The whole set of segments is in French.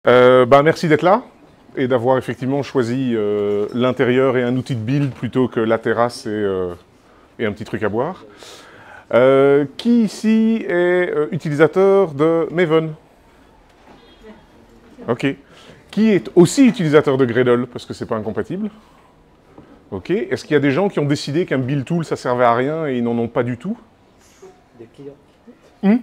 Merci d'être là et d'avoir effectivement choisi l'intérieur et un outil de build plutôt que la terrasse et un petit truc à boire. Qui ici est utilisateur de Maven? Ok. Qui est aussi utilisateur de Gradle, parce que c'est pas incompatible? Ok. Est-ce qu'il y a des gens qui ont décidé qu'un build tool ça servait à rien et ils n'en ont pas du tout? Des clients.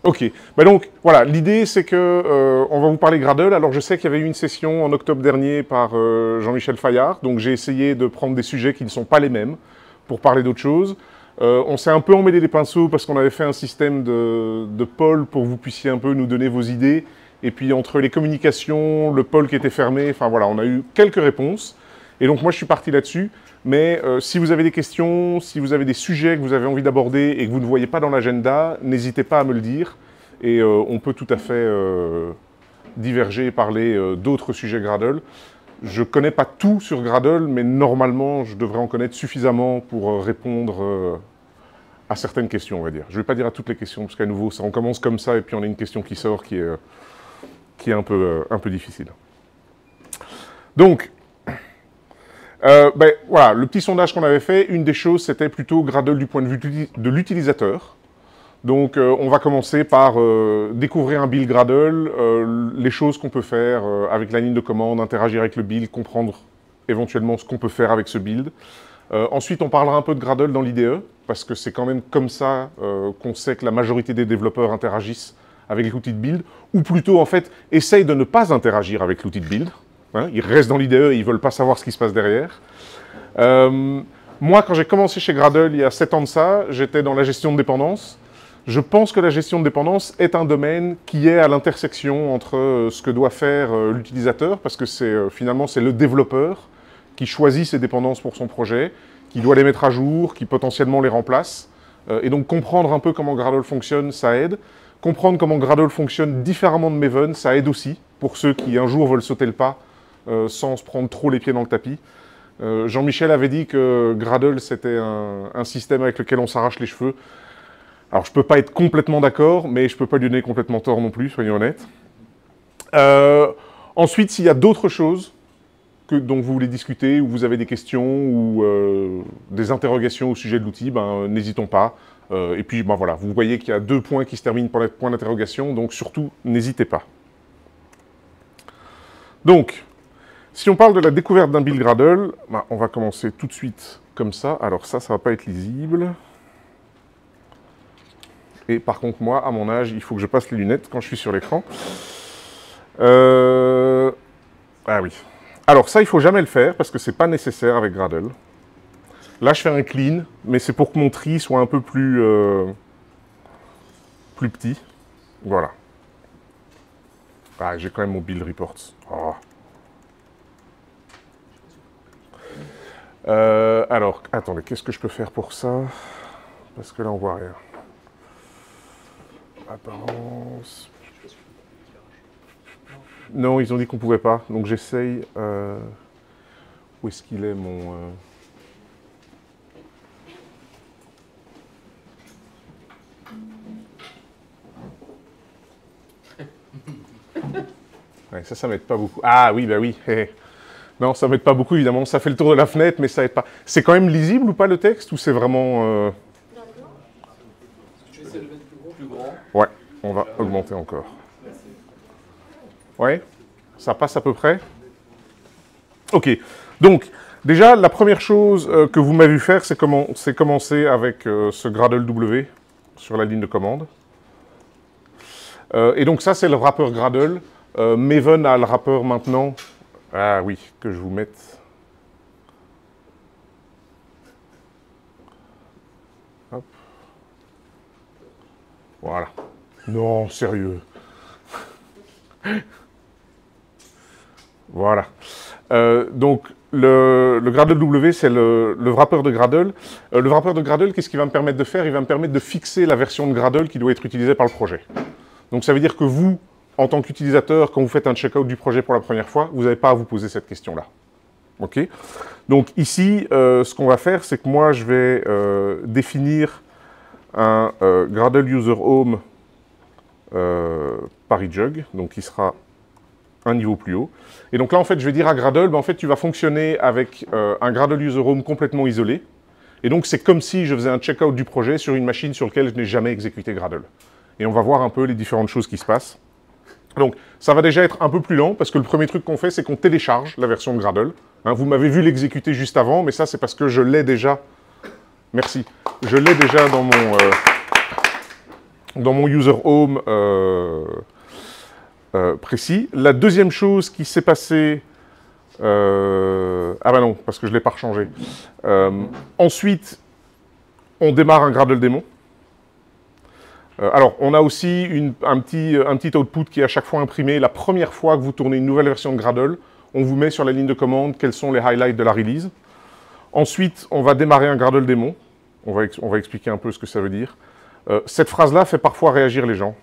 Ok, donc voilà, l'idée c'est que on va vous parler Gradle. Alors je sais qu'il y avait eu une session en octobre dernier par Jean-Michel Fayard, donc j'ai essayé de prendre des sujets qui ne sont pas les mêmes pour parler d'autres choses. On s'est un peu emmêlé les pinceaux parce qu'on avait fait un système de poll pour que vous puissiez un peu nous donner vos idées. Et puis entre les communications, le poll qui était fermé, enfin voilà, on a eu quelques réponses. Et donc moi je suis parti là-dessus. Mais si vous avez des questions, si vous avez des sujets que vous avez envie d'aborder et que vous ne voyez pas dans l'agenda, n'hésitez pas à me le dire. Et on peut tout à fait diverger et parler d'autres sujets Gradle. Je ne connais pas tout sur Gradle, mais normalement, je devrais en connaître suffisamment pour répondre à certaines questions, on va dire. Je ne vais pas dire à toutes les questions, parce qu'à nouveau, ça, on commence comme ça, et puis on a une question qui sort qui est un peu difficile. Donc, voilà, le petit sondage qu'on avait fait, une des choses, c'était plutôt Gradle du point de vue de l'utilisateur. Donc, on va commencer par découvrir un build Gradle, les choses qu'on peut faire avec la ligne de commande, interagir avec le build, comprendre éventuellement ce qu'on peut faire avec ce build. Ensuite, on parlera un peu de Gradle dans l'IDE, parce que c'est quand même comme ça qu'on sait que la majorité des développeurs interagissent avec l'outil de build, ou plutôt, en fait, essayent de ne pas interagir avec l'outil de build. Hein, ils restent dans l'IDE et ils ne veulent pas savoir ce qui se passe derrière. Moi, quand j'ai commencé chez Gradle, il y a 7 ans de ça, j'étais dans la gestion de dépendance. Je pense que la gestion de dépendance est un domaine qui est à l'intersection entre ce que doit faire l'utilisateur, parce que finalement c'est le développeur qui choisit ses dépendances pour son projet, qui doit les mettre à jour, qui potentiellement les remplace. Et donc comprendre un peu comment Gradle fonctionne, ça aide. Comprendre comment Gradle fonctionne différemment de Maven, ça aide aussi, pour ceux qui un jour veulent sauter le pas sans se prendre trop les pieds dans le tapis. Jean-Michel avait dit que Gradle c'était un système avec lequel on s'arrache les cheveux. Alors, je ne peux pas être complètement d'accord, mais je ne peux pas lui donner complètement tort non plus, soyons honnêtes. Ensuite, s'il y a d'autres choses dont vous voulez discuter, ou vous avez des questions, ou des interrogations au sujet de l'outil, n'hésitons pas. Et puis, voilà, vous voyez qu'il y a 2 points qui se terminent par les points d'interrogation, donc surtout, n'hésitez pas. Donc, si on parle de la découverte d'un build Gradle, on va commencer tout de suite comme ça. Alors ça ne va pas être lisible. Et par contre, moi, à mon âge, il faut que je passe les lunettes quand je suis sur l'écran. Ah oui. Alors ça, il ne faut jamais le faire parce que ce n'est pas nécessaire avec Gradle. Là, je fais un clean, mais c'est pour que mon tri soit un peu plus petit. Voilà. Ah, j'ai quand même mon build reports. Oh. Alors, attendez, qu'est-ce que je peux faire pour ça? Parce que là, on voit rien. Apparence. Non, ils ont dit qu'on pouvait pas, donc j'essaye. Où est-ce qu'il est mon... Ouais, ça m'aide pas beaucoup. Ah oui, bah oui. Non, ça m'aide pas beaucoup, évidemment. Ça fait le tour de la fenêtre, mais ça aide pas. C'est quand même lisible ou pas le texte, ou c'est vraiment... Tu essaies de le mettre plus grand. Ouais, on va augmenter encore. Ouais, ça passe à peu près. Ok, donc déjà la première chose que vous m'avez vu faire, c'est commencer avec ce Gradle W sur la ligne de commande. Et donc ça c'est le wrapper Gradle. Maven a le wrapper maintenant. Ah oui, que je vous mette. Hop. Voilà. Non, sérieux. Voilà. Donc, le Gradle W, c'est le wrapper de Gradle. Le wrapper de Gradle, qu'est-ce qu'il va me permettre de faire? Il va me permettre de fixer la version de Gradle qui doit être utilisée par le projet. Donc, ça veut dire que vous, en tant qu'utilisateur, quand vous faites un check-out du projet pour la première fois, vous n'avez pas à vous poser cette question-là. OK? Donc, ici, ce qu'on va faire, c'est que moi, je vais définir un Gradle User Home PariJug, donc qui sera un niveau plus haut. Et donc là, en fait, je vais dire à Gradle, ben, en fait, tu vas fonctionner avec un Gradle User Home complètement isolé. Et donc, c'est comme si je faisais un check-out du projet sur une machine sur laquelle je n'ai jamais exécuté Gradle. Et on va voir un peu les différentes choses qui se passent. Donc, ça va déjà être un peu plus lent, parce que le premier truc qu'on fait, c'est qu'on télécharge la version de Gradle. Hein, vous m'avez vu l'exécuter juste avant, mais ça, c'est parce que je l'ai déjà... Merci. Je l'ai déjà dans mon User Home précis. La deuxième chose qui s'est passée... ah ben non, parce que je ne l'ai pas rechangé. Ensuite, on démarre un Gradle démon. Alors, on a aussi un petit output qui est à chaque fois imprimé. La première fois que vous tournez une nouvelle version de Gradle, on vous met sur la ligne de commande quels sont les highlights de la release. Ensuite, on va démarrer un Gradle démon. On va expliquer un peu ce que ça veut dire. Cette phrase-là fait parfois réagir les gens.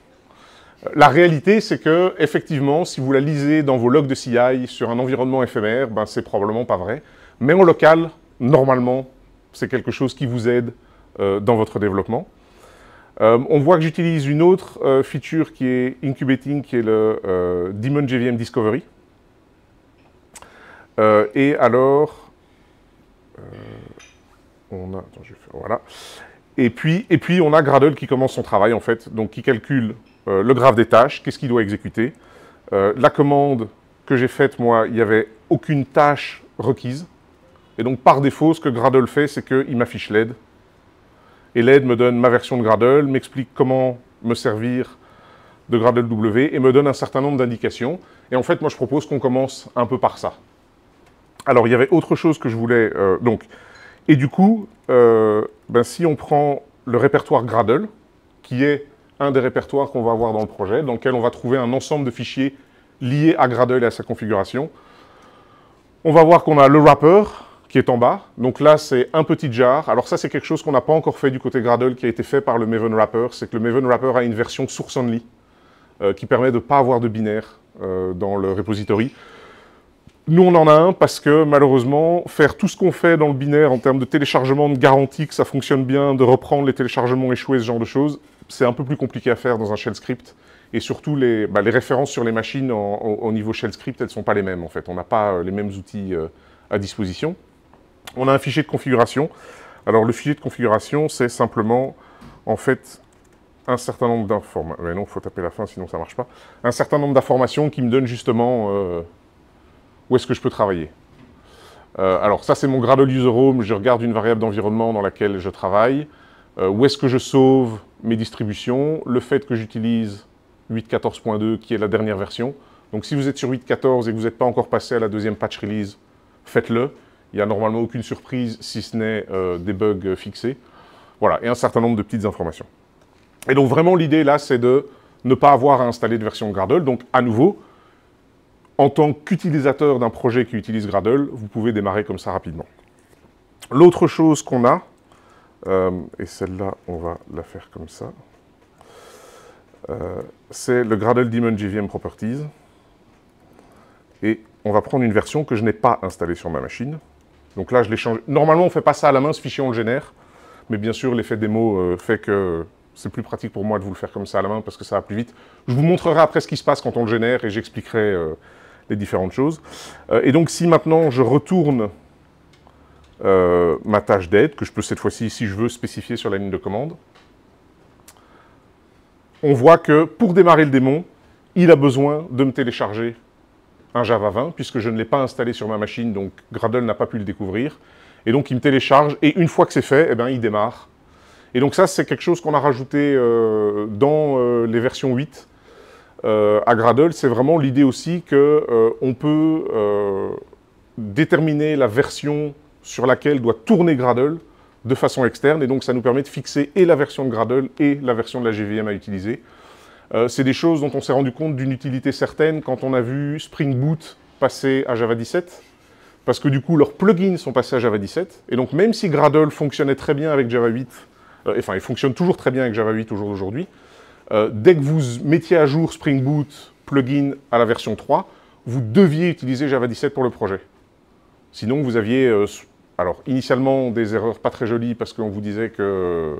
La réalité, c'est que, effectivement, si vous la lisez dans vos logs de CI sur un environnement éphémère, ben, c'est probablement pas vrai. Mais en local, normalement, c'est quelque chose qui vous aide dans votre développement. On voit que j'utilise une autre feature qui est incubating, qui est le Daemon JVM Discovery. Et alors, on a... Attends, je vais faire... Voilà. Et puis, on a Gradle qui commence son travail, en fait, donc qui calcule le graphe des tâches, qu'est-ce qu'il doit exécuter. La commande que j'ai faite, moi, il n'y avait aucune tâche requise. Et donc, par défaut, ce que Gradle fait, c'est qu'il m'affiche l'aide. Et l'aide me donne ma version de Gradle, m'explique comment me servir de Gradle W et me donne un certain nombre d'indications. Et en fait, moi, je propose qu'on commence un peu par ça. Alors, il y avait autre chose que je voulais... Et du coup, ben, si on prend le répertoire Gradle, qui est un des répertoires qu'on va avoir dans le projet, dans lequel on va trouver un ensemble de fichiers liés à Gradle et à sa configuration, on va voir qu'on a le wrapper qui est en bas. Donc là, c'est un petit jar. Alors ça, c'est quelque chose qu'on n'a pas encore fait du côté Gradle, qui a été fait par le Maven Wrapper. C'est que le Maven Wrapper a une version source-only, qui permet de ne pas avoir de binaire dans le repository. Nous, on en a un parce que, malheureusement, faire tout ce qu'on fait dans le binaire en termes de téléchargement, de garantie que ça fonctionne bien, de reprendre les téléchargements échoués, ce genre de choses, c'est un peu plus compliqué à faire dans un shell script. Et surtout, les références sur les machines au niveau shell script, elles ne sont pas les mêmes, en fait. On n'a pas les mêmes outils à disposition. On a un fichier de configuration. Alors, le fichier de configuration, c'est simplement, en fait, un certain nombre d'informations. Mais non, il faut taper la fin, sinon ça ne marche pas. Un certain nombre d'informations qui me donnent justement où est-ce que je peux travailler. Alors, ça, c'est mon Gradle User Home. Je regarde une variable d'environnement dans laquelle je travaille. Où est-ce que je sauve mes distributions. Le fait que j'utilise 8.14.2, qui est la dernière version. Donc, si vous êtes sur 8.14 et que vous n'êtes pas encore passé à la deuxième patch release, faites-le. Il n'y a normalement aucune surprise, si ce n'est des bugs fixés. Voilà, et un certain nombre de petites informations. Et donc, vraiment, l'idée, là, c'est de ne pas avoir à installer de version Gradle. Donc, à nouveau, en tant qu'utilisateur d'un projet qui utilise Gradle, vous pouvez démarrer comme ça rapidement. L'autre chose qu'on a, et celle-là, on va la faire comme ça, c'est le Gradle Daemon JVM Properties. Et on va prendre une version que je n'ai pas installée sur ma machine. Donc là, je l'ai changé. Normalement, on ne fait pas ça à la main, ce fichier, on le génère. Mais bien sûr, l'effet démo fait que c'est plus pratique pour moi de vous le faire comme ça à la main parce que ça va plus vite. Je vous montrerai après ce qui se passe quand on le génère et j'expliquerai les différentes choses. Et donc, si maintenant je retourne ma tâche d'aide, que je peux cette fois-ci, si je veux, spécifier sur la ligne de commande, on voit que pour démarrer le démon, il a besoin de me télécharger un Java 20, puisque je ne l'ai pas installé sur ma machine, donc Gradle n'a pas pu le découvrir. Et donc, il me télécharge, et une fois que c'est fait, eh bien, il démarre. Et donc ça, c'est quelque chose qu'on a rajouté dans les versions 8 à Gradle. C'est vraiment l'idée aussi qu'on peut déterminer la version sur laquelle doit tourner Gradle de façon externe. Et donc, ça nous permet de fixer et la version de Gradle et la version de la JVM à utiliser. C'est des choses dont on s'est rendu compte d'une utilité certaine quand on a vu Spring Boot passer à Java 17. Parce que du coup, leurs plugins sont passés à Java 17. Et donc, même si Gradle fonctionnait très bien avec Java 8, enfin, il fonctionne toujours très bien avec Java 8 au jour d'aujourd'hui, dès que vous mettiez à jour Spring Boot plugin à la version 3, vous deviez utiliser Java 17 pour le projet. Sinon, vous aviez, alors, initialement, des erreurs pas très jolies parce qu'on vous disait que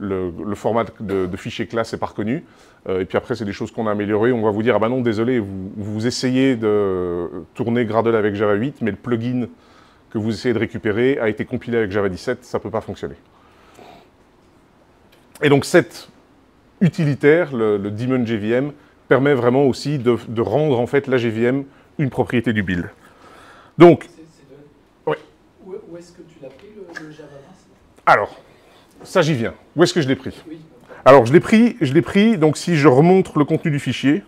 le format de fichier classe n'est pas reconnu. Et puis après, c'est des choses qu'on a améliorées. On va vous dire, ah ben non, désolé, vous essayez de tourner Gradle avec Java 8, mais le plugin que vous essayez de récupérer a été compilé avec Java 17, ça ne peut pas fonctionner. Et donc, cet utilitaire, le daemon JVM, permet vraiment aussi de rendre en fait la JVM une propriété du build. Donc, oui. Où est-ce que tu l'as pris, le Java 20? Alors, ça j'y viens. Où est-ce que je l'ai pris? Oui. Alors, je l'ai pris, donc si je remonte le contenu du fichier,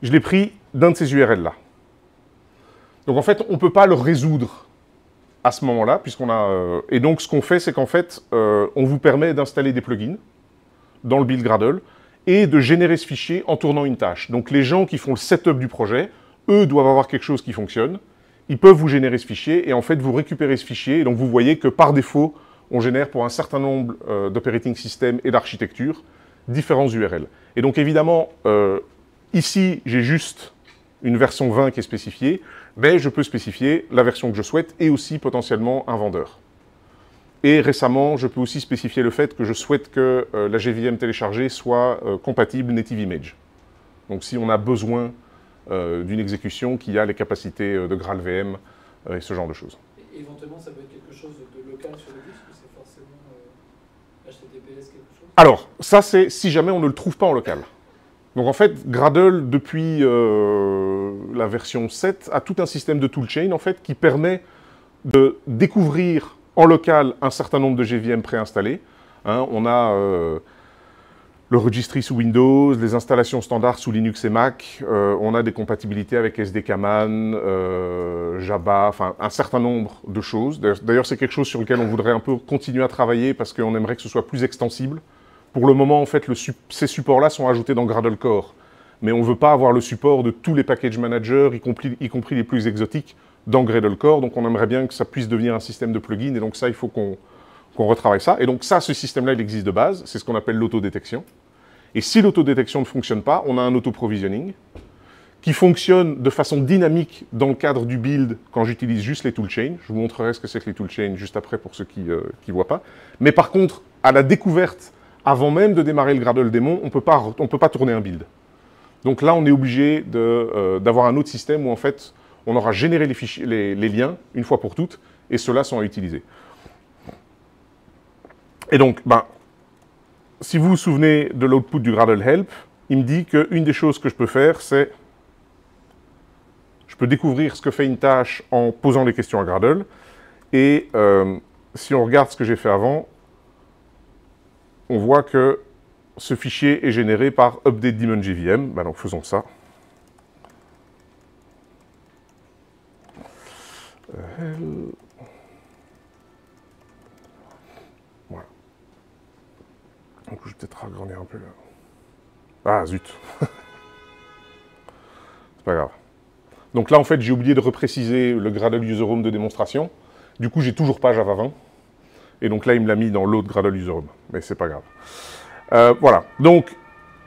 je l'ai pris d'un de ces URL-là. Donc en fait, on ne peut pas le résoudre à ce moment-là, puisqu'on a... et donc ce qu'on fait, c'est qu'en fait, on vous permet d'installer des plugins dans le build Gradle et de générer ce fichier en tournant une tâche. Donc les gens qui font le setup du projet, eux doivent avoir quelque chose qui fonctionne, ils peuvent vous générer ce fichier et en fait vous récupérez ce fichier et donc vous voyez que par défaut, on génère pour un certain nombre d'operating systems et d'architectures différents URL. Et donc évidemment, ici j'ai juste une version 20 qui est spécifiée, mais je peux spécifier la version que je souhaite et aussi potentiellement un vendeur. Et récemment, je peux aussi spécifier le fait que je souhaite que la JVM téléchargée soit compatible Native Image. Donc si on a besoin d'une exécution qui a les capacités de GraalVM et ce genre de choses. Et éventuellement, ça peut être quelque chose de local sur le disque ou c'est forcément HTTPS quelque chose? Alors, ça c'est si jamais on ne le trouve pas en local. Donc en fait, Gradle, depuis la version 7, a tout un système de toolchain en fait, qui permet de découvrir en local un certain nombre de JVM préinstallés. Hein, on a le registry sous Windows, les installations standards sous Linux et Mac, on a des compatibilités avec SDKman, Java, enfin un certain nombre de choses. D'ailleurs, c'est quelque chose sur lequel on voudrait un peu continuer à travailler parce qu'on aimerait que ce soit plus extensible. Pour le moment, en fait, ces supports-là sont ajoutés dans Gradle Core. Mais on ne veut pas avoir le support de tous les package managers, y compris les plus exotiques, dans Gradle Core. Donc on aimerait bien que ça puisse devenir un système de plugins. Et donc ça, il faut qu'on retravaille ça. Et donc ça, ce système-là, il existe de base. C'est ce qu'on appelle l'autodétection. Et si l'autodétection ne fonctionne pas, on a un auto-provisioning qui fonctionne de façon dynamique dans le cadre du build quand j'utilise juste les toolchains. Je vous montrerai ce que c'est que les toolchains juste après pour ceux qui ne voient pas. Mais par contre, à la découverte, avant même de démarrer le Gradle démon, on ne peut pas tourner un build. Donc là, on est obligé d'avoir un autre système où en fait, on aura généré les liens une fois pour toutes, et ceux-là sont à utiliser. Et donc, si vous vous souvenez de l'output du Gradle Help, il me dit qu'une des choses que je peux faire, c'est je peux découvrir ce que fait une tâche en posant les questions à Gradle, et si on regarde ce que j'ai fait avant, on voit que ce fichier est généré par update daemon JVM. Donc faisons ça. Voilà. Donc je vais peut-être agrandir un peu là. Ah zut. C'est pas grave. Donc là en fait j'ai oublié de repréciser le Gradle User Home de démonstration. Du coup j'ai toujours pas Java 20. Et donc là, il me l'a mis dans l'autre Gradle User Home, mais c'est pas grave. Voilà, donc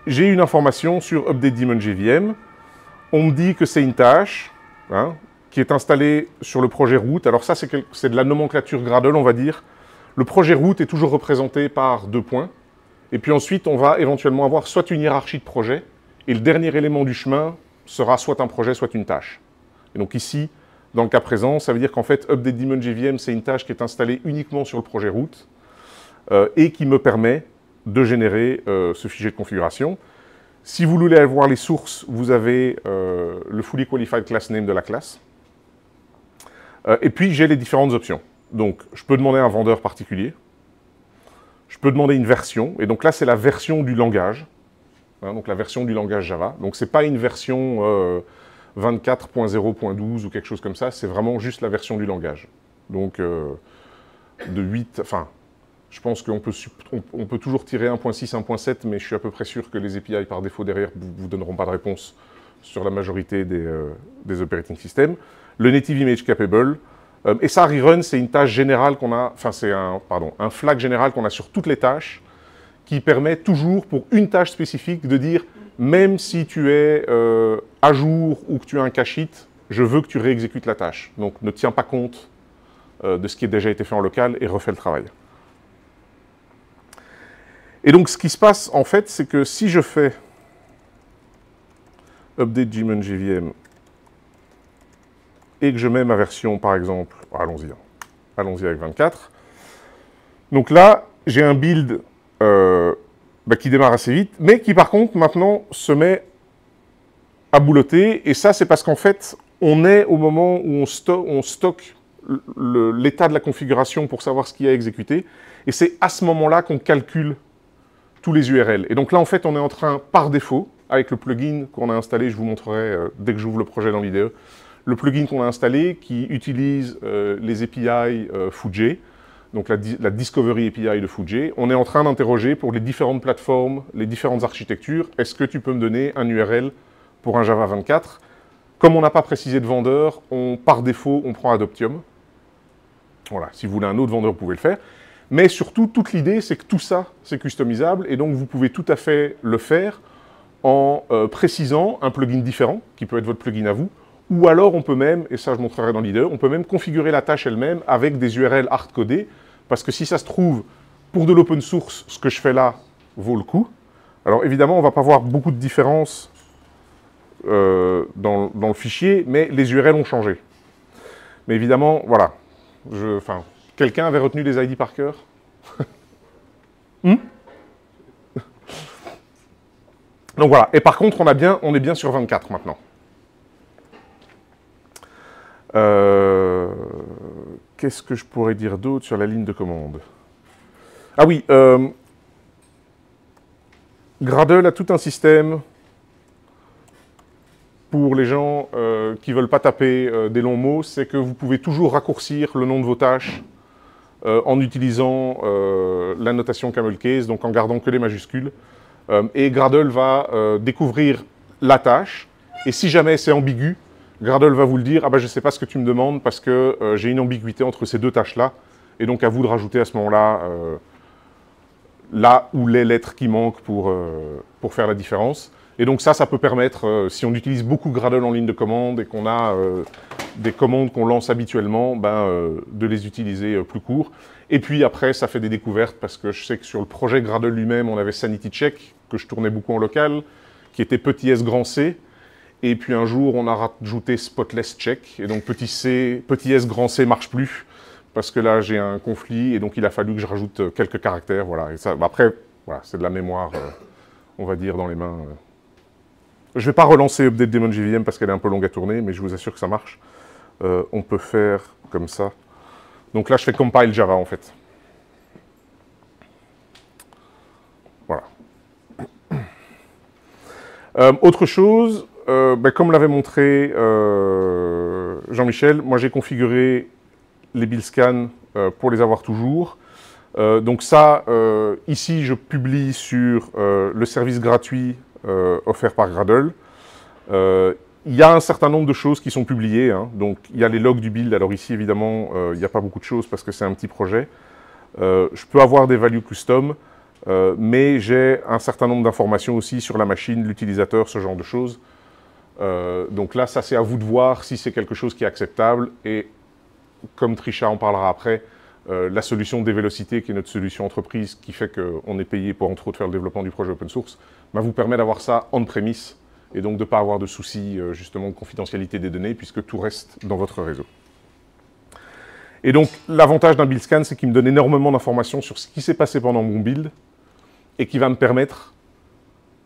j'ai une information sur Update Daemon JVM. On me dit que c'est une tâche qui est installée sur le projet root. Alors ça, c'est de la nomenclature Gradle, on va dire. Le projet root est toujours représenté par 2 points. Et puis ensuite, on va éventuellement avoir soit une hiérarchie de projet, et le dernier élément du chemin sera soit un projet, soit une tâche. Et donc ici, dans le cas présent, ça veut dire qu'en fait, Update Daemon JVM, c'est une tâche qui est installée uniquement sur le projet root et qui me permet de générer ce fichier de configuration. Si vous voulez aller voir les sources, vous avez le Fully Qualified Class Name de la classe. Et puis, j'ai les différentes options. Donc, je peux demander un vendeur particulier. Je peux demander une version. Et donc là, c'est la version du langage. Donc la version du langage Java. Donc, ce n'est pas une version 24.0.12 ou quelque chose comme ça, c'est vraiment juste la version du langage. Donc, de 8, enfin, je pense qu'on peut toujours tirer 1.6, 1.7, mais je suis à peu près sûr que les API par défaut derrière ne vous donneront pas de réponse sur la majorité des operating systems. Le Native Image Capable, et ça, rerun, c'est une tâche générale qu'on a, enfin, c'est un flag général qu'on a sur toutes les tâches, qui permet toujours, pour une tâche spécifique, de dire même si tu es à jour ou que tu as un cache hit, je veux que tu réexécutes la tâche. Donc ne tiens pas compte de ce qui a déjà été fait en local et refait le travail. Et donc, ce qui se passe, en fait, c'est que si je fais update Daemon JVM et que je mets ma version, par exemple, allons-y avec 24, donc là, j'ai un build qui démarre assez vite, mais qui, par contre, maintenant, se met à boulotter, et ça, c'est parce qu'en fait, on est au moment où on stocke l'état de la configuration pour savoir ce qu'il y a à exécuter, et c'est à ce moment-là qu'on calcule tous les URL. Et donc là, en fait, on est en train, par défaut, avec le plugin qu'on a installé, je vous montrerai dès que j'ouvre le projet dans l'IDE, le plugin qu'on a installé qui utilise les API Fujii, donc la Discovery API de Fujii, on est en train d'interroger pour les différentes plateformes, les différentes architectures, est-ce que tu peux me donner un URL pour un Java 24? Comme on n'a pas précisé de vendeur, par défaut, on prend Adoptium. Voilà, si vous voulez un autre vendeur, vous pouvez le faire. Mais surtout, toute l'idée, c'est que tout ça, c'est customisable, et donc vous pouvez tout à fait le faire en précisant un plugin différent, qui peut être votre plugin à vous, ou alors on peut même, et ça je montrerai dans l'IDE, on peut même configurer la tâche elle-même avec des URL hard-codés, parce que si ça se trouve, pour de l'open source, ce que je fais là vaut le coup. Alors évidemment, on ne va pas voir beaucoup de différences dans le fichier, mais les URL ont changé. Mais évidemment, voilà, quelqu'un avait retenu les ID par cœur? Donc voilà, et par contre, on est bien sur 24 maintenant. Qu'est-ce que je pourrais dire d'autre sur la ligne de commande? Ah oui, Gradle a tout un système pour les gens qui ne veulent pas taper des longs mots, c'est que vous pouvez toujours raccourcir le nom de vos tâches en utilisant la notation camel case, donc en gardant que les majuscules. Et Gradle va découvrir la tâche, et si jamais c'est ambigu, Gradle va vous le dire, ah ben je ne sais pas ce que tu me demandes parce que j'ai une ambiguïté entre ces deux tâches-là, et donc à vous de rajouter à ce moment-là là où les lettres qui manquent pour faire la différence. Et donc ça peut permettre, si on utilise beaucoup Gradle en ligne de commande et qu'on a des commandes qu'on lance habituellement, de les utiliser plus court. Et puis après, ça fait des découvertes, parce que je sais que sur le projet Gradle lui-même, on avait Sanity Check, que je tournais beaucoup en local, qui était petit s grand c. Et puis un jour, on a rajouté Spotless Check, et donc petit s grand c marche plus, parce que là, j'ai un conflit, et donc il a fallu que je rajoute quelques caractères, voilà. Et ça, après, voilà, c'est de la mémoire, on va dire, dans les mains. Je ne vais pas relancer Update Daemon JVM parce qu'elle est un peu longue à tourner, mais je vous assure que ça marche. On peut faire comme ça. Donc là, je fais compile Java, en fait. Voilà. Autre chose, comme l'avait montré Jean-Michel, moi j'ai configuré les build scans pour les avoir toujours. Donc ça, ici, je publie sur le service gratuit offert par Gradle. Il y a un certain nombre de choses qui sont publiées, hein. Donc il y a les logs du build. Alors ici, évidemment, il n'y a pas beaucoup de choses parce que c'est un petit projet. Je peux avoir des values custom, mais j'ai un certain nombre d'informations aussi sur la machine, l'utilisateur, ce genre de choses. Donc là, ça c'est à vous de voir si c'est quelque chose qui est acceptable. Et comme Trisha en parlera après, la solution Develocity, qui est notre solution entreprise, qui fait qu'on est payé pour entre autres faire le développement du projet open source, vous permet d'avoir ça on-premise et donc de ne pas avoir de soucis justement de confidentialité des données puisque tout reste dans votre réseau. Et donc l'avantage d'un build scan, c'est qu'il me donne énormément d'informations sur ce qui s'est passé pendant mon build et qui va me permettre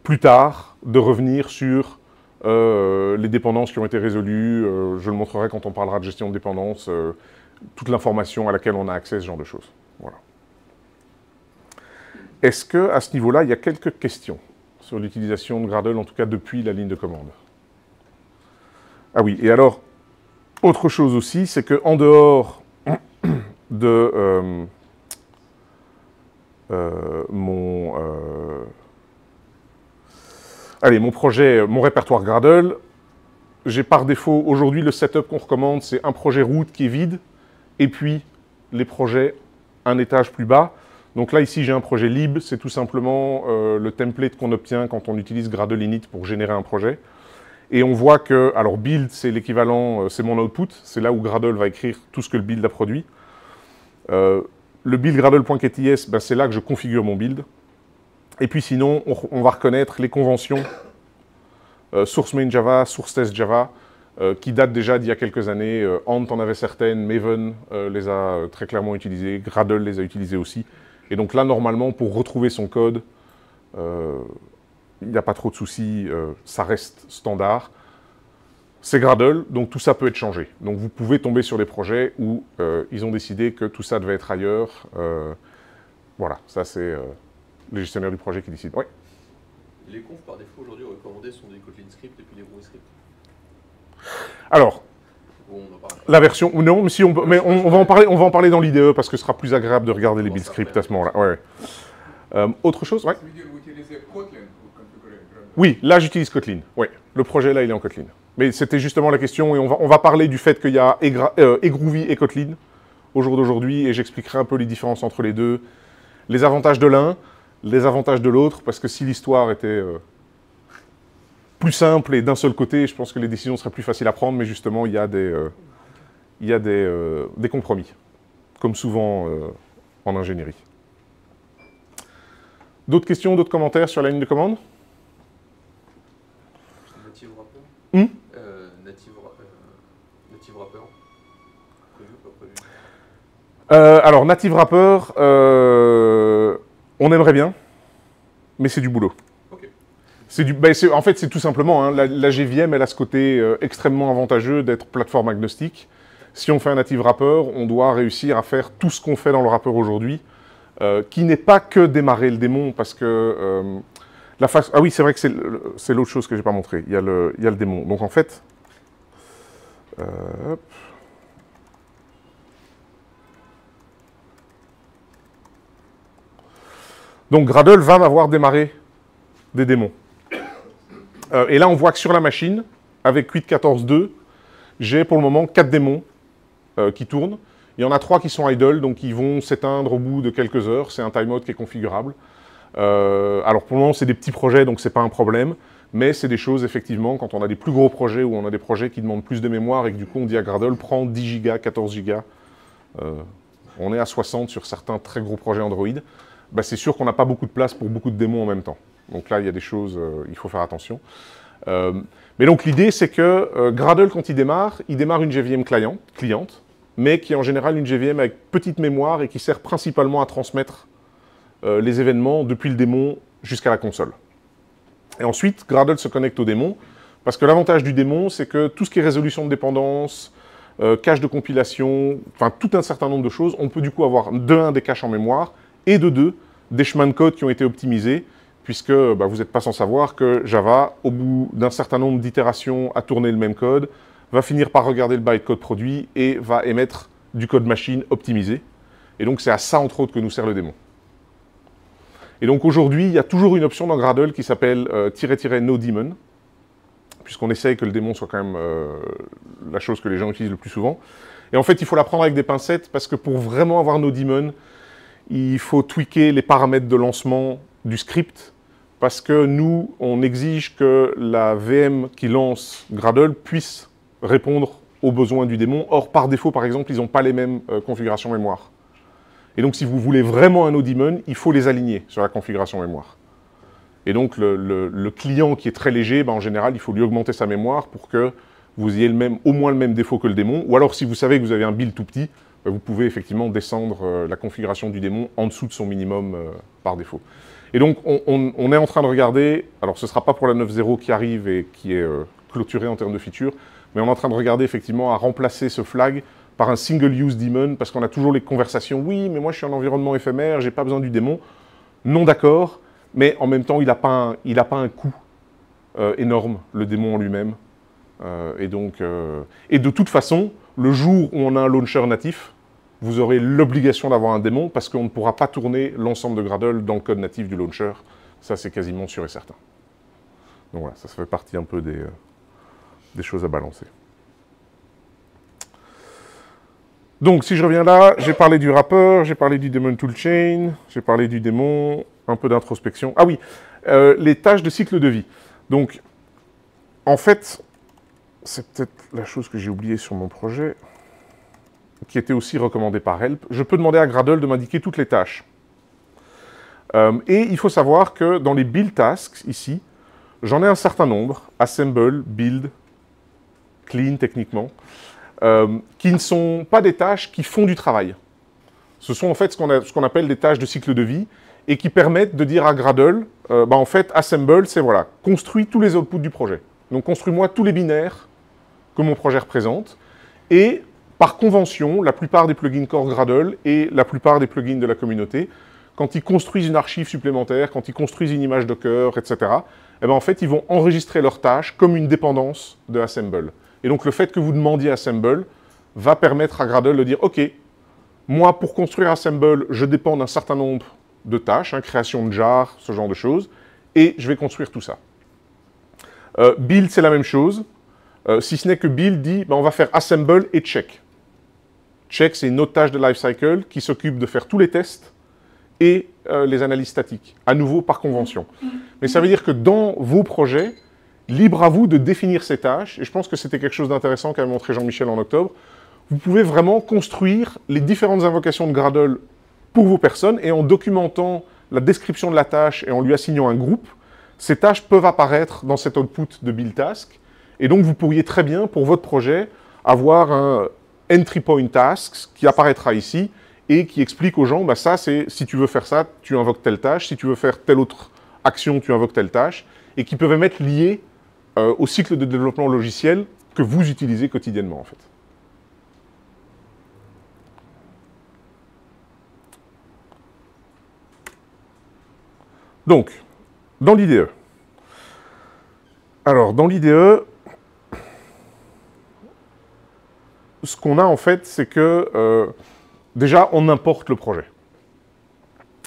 plus tard de revenir sur les dépendances qui ont été résolues. Je le montrerai quand on parlera de gestion de dépendance, toute l'information à laquelle on a accès, ce genre de choses. Voilà. Est-ce qu'à ce niveau-là, il y a quelques questions sur l'utilisation de Gradle, en tout cas depuis la ligne de commande? Ah oui, et alors, autre chose aussi, c'est qu'en dehors de mon projet, mon répertoire Gradle, j'ai par défaut, aujourd'hui, le setup qu'on recommande, c'est un projet root qui est vide, et puis les projets un étage plus bas. Donc là, ici, j'ai un projet lib, c'est tout simplement le template qu'on obtient quand on utilise Gradle init pour générer un projet. Et on voit que, alors build, c'est l'équivalent, c'est mon output, c'est là où Gradle va écrire tout ce que le build a produit. Le build gradle.ktS, ben, c'est là que je configure mon build. Et puis sinon, on va reconnaître les conventions source main Java, source test Java, qui datent déjà d'il y a quelques années. Ant en avait certaines, Maven les a très clairement utilisées, Gradle les a utilisées aussi. Et donc là, normalement, pour retrouver son code, il n'y a pas trop de soucis, ça reste standard. C'est Gradle, donc tout ça peut être changé. Donc vous pouvez tomber sur des projets où ils ont décidé que tout ça devait être ailleurs. Voilà, ça c'est les gestionnaires du projet qui décident. Ouais. Les confs par défaut aujourd'hui recommandés sont des Kotlin script et puis des Groovy script. Alors, Bon, on en parle. la version, non, mais, si on, mais on va en parler dans l'IDE parce que ce sera plus agréable de regarder les build scripts à ce moment-là. Ouais, ouais. Autre chose, ouais. Vous utilisez Kotlin pour configurer Gradle. Oui, là j'utilise Kotlin. Oui, le projet là il est en Kotlin. Mais c'était justement la question et on va parler du fait qu'il y a et Groovy et Kotlin au jour d'aujourd'hui et j'expliquerai un peu les différences entre les deux, les avantages de l'un, les avantages de l'autre, parce que si l'histoire était plus simple et d'un seul côté, je pense que les décisions seraient plus faciles à prendre, mais justement il y a des compromis, comme souvent en ingénierie. D'autres questions, d'autres commentaires sur la ligne de commande? Native Wrapper. Native Wrapper. Prévu ou pas prévu? Alors, Native Wrapper, on aimerait bien, mais c'est du boulot. Ok. En fait, c'est tout simplement, hein, la JVM, elle a ce côté extrêmement avantageux d'être plateforme agnostique. Si on fait un Native Wrapper, on doit réussir à faire tout ce qu'on fait dans le wrapper aujourd'hui, qui n'est pas que démarrer le démon, parce que ah oui, c'est vrai que c'est l'autre chose que je n'ai pas montré. Il y a le démon. Donc en fait, hop. Donc Gradle va m'avoir démarré des démons. Et là, on voit que sur la machine, avec 8.14.2, j'ai pour le moment 4 démons qui tournent. Il y en a 3 qui sont idle, donc ils vont s'éteindre au bout de quelques heures. C'est un timeout qui est configurable. Alors pour le moment, c'est des petits projets, donc c'est pas un problème. Mais c'est des choses, effectivement, quand on a des plus gros projets ou on a des projets qui demandent plus de mémoire et que du coup on dit à Gradle, prends 10 Go, 14 Go. On est à 60 sur certains très gros projets Android. Bah, c'est sûr qu'on n'a pas beaucoup de place pour beaucoup de démons en même temps. Donc là, il y a des choses, il faut faire attention. Mais donc l'idée, c'est que Gradle, quand il démarre une JVM cliente, mais qui est en général une JVM avec petite mémoire et qui sert principalement à transmettre les événements depuis le démon jusqu'à la console. Et ensuite, Gradle se connecte au démon, parce que l'avantage du démon, c'est que tout ce qui est résolution de dépendance, cache de compilation, enfin tout un certain nombre de choses, on peut du coup avoir de 1 des caches en mémoire, et de 2 des chemins de code qui ont été optimisés, puisque bah, vous n'êtes pas sans savoir que Java, au bout d'un certain nombre d'itérations à tourner le même code, va finir par regarder le bytecode produit et va émettre du code machine optimisé. Et donc c'est à ça, entre autres, que nous sert le démon. Et donc aujourd'hui, il y a toujours une option dans Gradle qui s'appelle --no-daemon, puisqu'on essaye que le démon soit quand même la chose que les gens utilisent le plus souvent. Et en fait, il faut la prendre avec des pincettes, parce que pour vraiment avoir no-daemon, il faut tweaker les paramètres de lancement du script, parce que nous, on exige que la VM qui lance Gradle puisse répondre aux besoins du démon. Or, par défaut, par exemple, ils n'ont pas les mêmes configurations mémoire. Et donc, si vous voulez vraiment un no-daemon, il faut les aligner sur la configuration mémoire. Et donc, le client qui est très léger, ben, en général, il faut lui augmenter sa mémoire pour que vous ayez au moins le même défaut que le démon. Ou alors, si vous savez que vous avez un build tout petit, vous pouvez effectivement descendre la configuration du démon en dessous de son minimum par défaut. Et donc, on est en train de regarder, alors ce ne sera pas pour la 9.0 qui arrive et qui est clôturée en termes de features, mais on est en train de regarder effectivement à remplacer ce flag par un single-use daemon, parce qu'on a toujours les conversations, oui, mais moi je suis en environnement éphémère, j'ai pas besoin du démon. Non, d'accord, mais en même temps, il n'a pas un coût énorme, le démon en lui-même. Et de toute façon, le jour où on a un launcher natif, vous aurez l'obligation d'avoir un démon parce qu'on ne pourra pas tourner l'ensemble de Gradle dans le code natif du launcher. Ça, c'est quasiment sûr et certain. Donc voilà, ça fait partie un peu des choses à balancer. Donc, si je reviens là, j'ai parlé du wrapper, j'ai parlé du daemon toolchain, j'ai parlé du démon, un peu d'introspection. Ah oui, les tâches de cycle de vie. Donc, en fait, c'est peut-être la chose que j'ai oubliée sur mon projet. qui était aussi recommandé par Help, je peux demander à Gradle de m'indiquer toutes les tâches. Et il faut savoir que dans les build tasks, ici, j'en ai un certain nombre, assemble, build, clean techniquement, qui ne sont pas des tâches qui font du travail. Ce sont en fait ce qu'on appelle des tâches de cycle de vie et qui permettent de dire à Gradle, en fait, assemble, c'est voilà, construis tous les outputs du projet. Donc construis-moi tous les binaires que mon projet représente. Et par convention, la plupart des plugins Core Gradle et la plupart des plugins de la communauté, quand ils construisent une archive supplémentaire, quand ils construisent une image Docker, etc., en fait, ils vont enregistrer leur tâche comme une dépendance de assemble. Et donc, le fait que vous demandiez assemble va permettre à Gradle de dire « Ok, moi, pour construire assemble, je dépends d'un certain nombre de tâches, création de jar, ce genre de choses, et je vais construire tout ça. » Build, c'est la même chose, si ce n'est que build dit on va faire assemble et check. Check, c'est une autre tâche de lifecycle qui s'occupe de faire tous les tests et les analyses statiques, à nouveau par convention. Mais ça veut dire que dans vos projets, libre à vous de définir ces tâches, et je pense que c'était quelque chose d'intéressant qu'avait montré Jean-Michel en octobre, vous pouvez vraiment construire les différentes invocations de Gradle pour vos personnes, et en documentant la description de la tâche et en lui assignant un groupe, ces tâches peuvent apparaître dans cet output de build task, et donc vous pourriez très bien, pour votre projet, avoir un entry point tasks qui apparaîtra ici, et qui explique aux gens, ça c'est, si tu veux faire ça, tu invoques telle tâche, si tu veux faire telle autre action, tu invoques telle tâche, et qui peuvent même être liés au cycle de développement logiciel que vous utilisez quotidiennement, en fait. Donc, dans l'IDE. Alors, dans l'IDE, ce qu'on a, en fait, c'est que, déjà, on importe le projet.